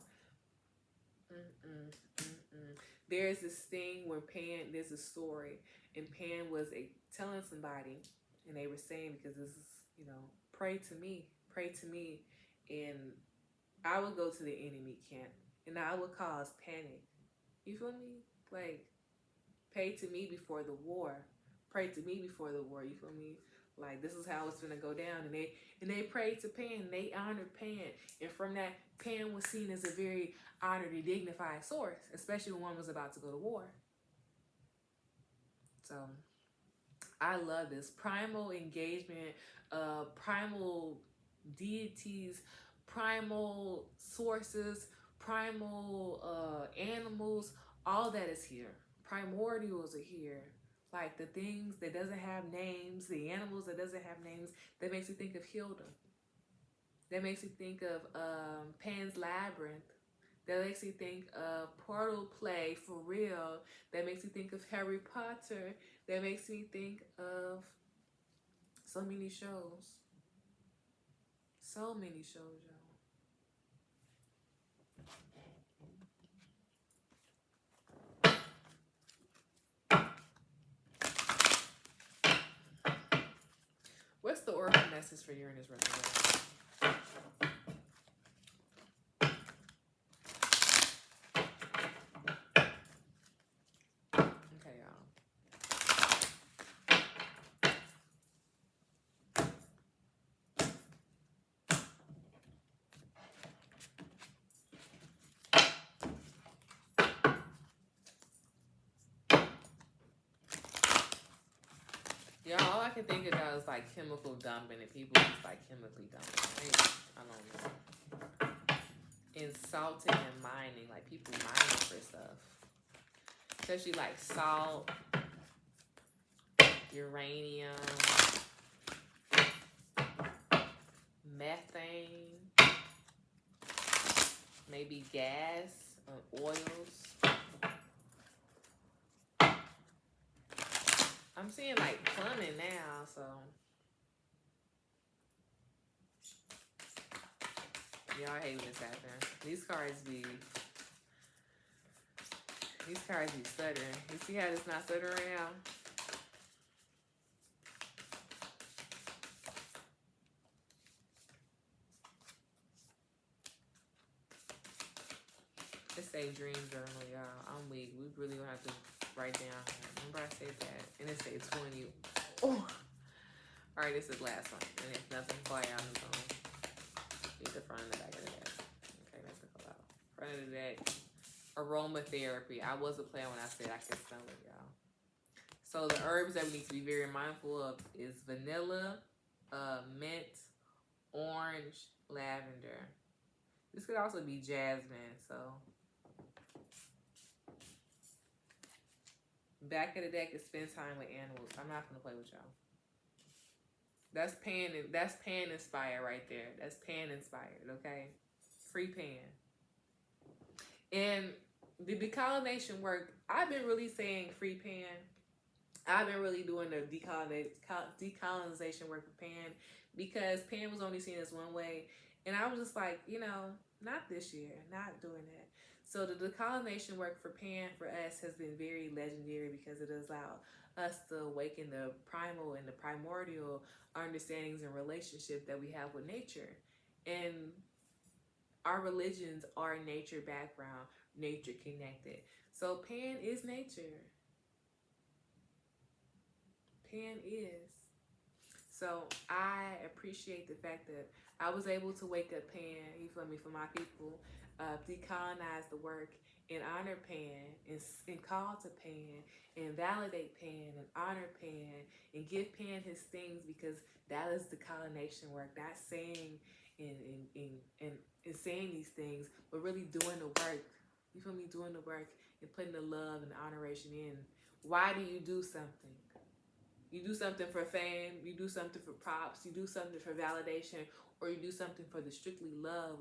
There's this thing where Pan, there's a story, and Pan was telling somebody, and they were saying, because this is, you know, pray to me, and I would go to the enemy camp, and I would cause panic. You feel me? Like, pray to me before the war. Pray to me before the war. You feel me? Like, this is how it's gonna go down. And they prayed to Pan. They honored Pan. And from that, Pan was seen as a very honored and dignified source, especially when one was about to go to war. So, I love this. Primal engagement, primal deities, primal sources, primal animals, all that is here. Primordials are here. Like the things that doesn't have names, the animals that doesn't have names, that makes you think of Hilda. That makes you think of Pan's Labyrinth. That makes you think of Portal Play for real. That makes you think of Harry Potter. That makes me think of so many shows. So many shows, y'all. What's the oracle message for Uranus retrograde? Okay, y'all. Yeah, all I can think about is like chemical dumping and people just like chemically dumping. I don't know. Insulting and mining, like people mining for stuff. Especially like salt, uranium, methane, maybe gas, oils. I'm seeing like plumbing now, so y'all hate when this happens. These cards be stuttering. You see how it's not stuttering now? It's a dream journal, y'all. I'm weak. We really gonna have to write down. Remember I said that? And it said 20. Oh. Alright, this is the last one. And if nothing fly out, I'm gonna get the front and the back of the deck. Okay, that's the color. Front of the deck. Aromatherapy. I wasn't playing when I said I can smell it, y'all. So the herbs that we need to be very mindful of is vanilla, mint, orange, lavender. This could also be jasmine, so. Back of the deck is spend time with animals. I'm not gonna play with y'all. That's Pan inspired right there. That's Pan inspired, okay? Free Pan. And the decolonization work, I've been really saying free Pan. I've been really doing the decolonization work with Pan because Pan was only seen as one way. And I was just like, you know, not this year, not doing that. So the decolonization work for Pan for us has been very legendary because it us to awaken the primal and the primordial understandings and relationship that we have with nature. And our religions are nature background, nature connected. So Pan is nature. Pan is. So I appreciate the fact that I was able to wake up Pan, you feel me, for my people, decolonize the work and honor Pan and call to Pan and validate Pan and honor Pan and give Pan his things, because that is the colonization work, not saying and saying these things, but really doing the work. You feel me? Doing the work and putting the love and honoration in. Why do you do something? You do something for fame, you do something for props, you do something for validation, or you do something for the strictly love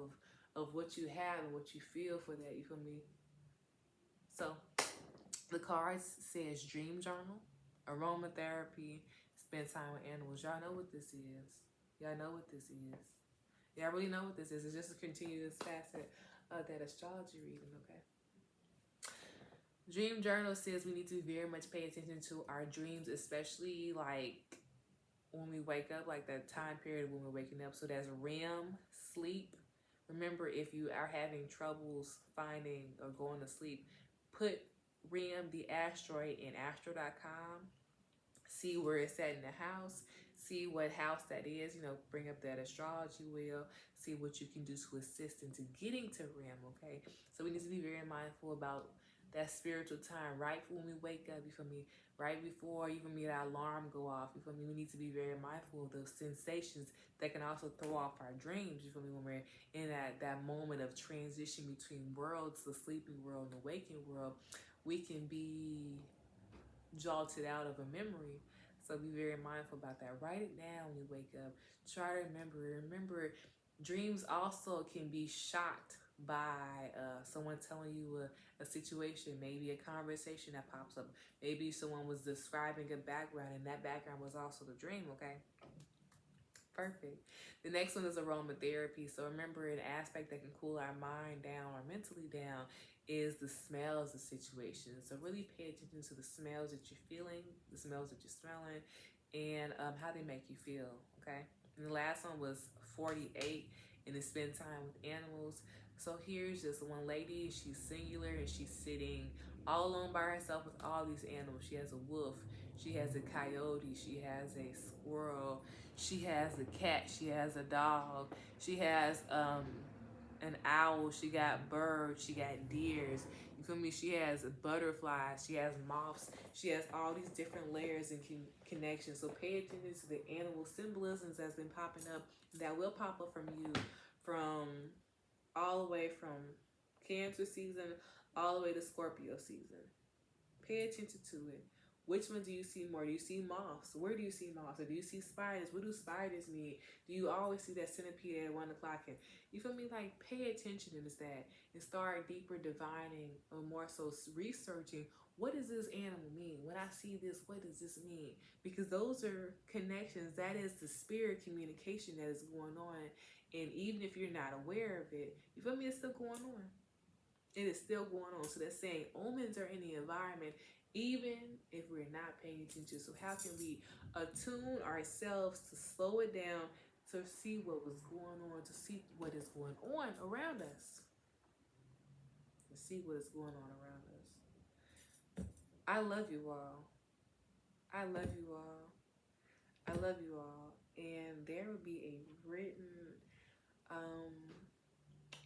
of what you have and what you feel for that, you feel me? So, the cards says dream journal, aromatherapy, spend time with animals. Y'all know what this is. Y'all know what this is. Y'all really know what this is. It's just a continuous facet of that astrology reading, okay? Dream journal says we need to very much pay attention to our dreams, especially like when we wake up, like that time period when we're waking up. So that's REM sleep. Remember, if you are having troubles finding or going to sleep, put REM, the asteroid, in astro.com. See where it's at in the house. See what house that is. You know, bring up that astrology wheel. See what you can do to assist into getting to REM, okay? So we need to be very mindful about that spiritual time right when we wake up, you feel me? Right before even that alarm go off, you feel me? We need to be very mindful of those sensations that can also throw off our dreams, you feel me? When we're in that moment of transition between worlds, the sleeping world and the waking world, we can be jolted out of a memory. So be very mindful about that. Write it down when you wake up. Try to remember. Dreams also can be shocked by someone telling you a situation, maybe a conversation that pops up. Maybe someone was describing a background and that background was also the dream, okay? Perfect. The next one is aromatherapy. So remember, an aspect that can cool our mind down or mentally down is the smells of situations. So really pay attention to the smells that you're feeling, the smells that you're smelling, and how they make you feel, okay? And the last one was 48, and it's spend time with animals. So here's just one lady, she's singular, and she's sitting all alone by herself with all these animals. She has a wolf, she has a coyote, she has a squirrel, she has a cat, she has a dog, she has an owl, she got birds, she got deers, you feel me? She has butterflies, she has moths, she has all these different layers and connections. So pay attention to the animal symbolisms that's been popping up, that will pop up from you, from all the way from Cancer season all the way to Scorpio season. Pay attention to it. Which one do you see more? Do you see moths? Where do you see moths? Or do you see spiders? What do spiders mean? Do you always see that centipede at 1 o'clock? And you feel me? Like, pay attention to that and start deeper divining, or more so researching, what does this animal mean? When I see this, what does this mean? Because those are connections. That is the spirit communication that is going on. And even if you're not aware of it, you feel me? It's still going on. It is still going on. So that's saying omens are in the environment, even if we're not paying attention. So how can we attune ourselves to slow it down, to see what was going on, to see what is going on around us? To see what is going on around us. I love you all. I love you all. I love you all. And there will be a written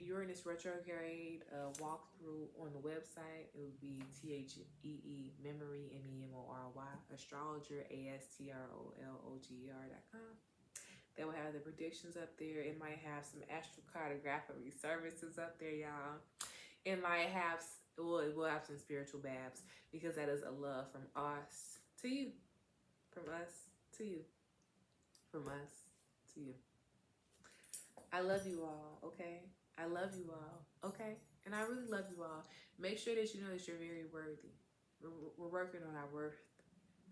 Uranus Retrograde walkthrough on the website. It would be TheeMemory, MEMORY, Astrologer, ASTROLOGER.com. That will have the predictions up there. It might have some astrocartography services up there, y'all. It might have, well, it will have some spiritual babs, because that is a love from us to you. From us to you. From us to you. I love you all, okay? I love you all, okay? And I really love you all. Make sure that you know that you're very worthy. We're working on our worth,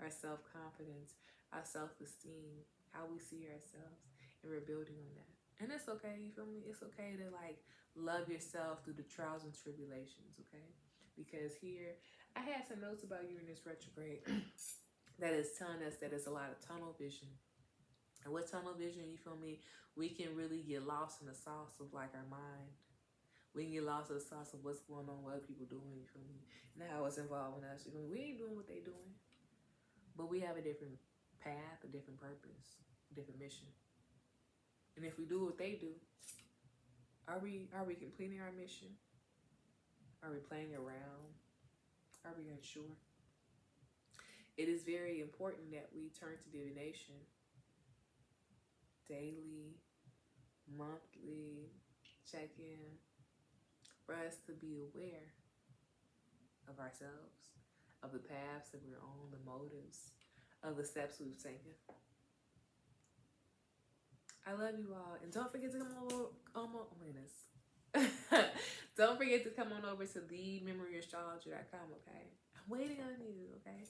our self-confidence, our self-esteem, how we see ourselves, and we're building on that. And it's okay, you feel me? It's okay to, like, love yourself through the trials and tribulations, okay? Because here, I had some notes about Uranus retrograde. that is telling us that it's a lot of tunnel vision. And with tunnel vision, you feel me, we can really get lost in the sauce of like our mind. We can get lost in the sauce of what's going on, what other people doing, you feel me, and how it's involving us. You feel me? We ain't doing what they doing, but we have a different path, a different purpose, a different mission. And if we do what they do, are we completing our mission? Are we playing around? Are we unsure? It is very important that we turn to divination daily, monthly, check-in, for us to be aware of ourselves, of the paths that we're on, the motives, of the steps we've taken. I love you all. And don't forget to come over. Oh my goodness. Don't forget to come on over to TheeMemoryAstrologer.com, okay? I'm waiting on you, okay?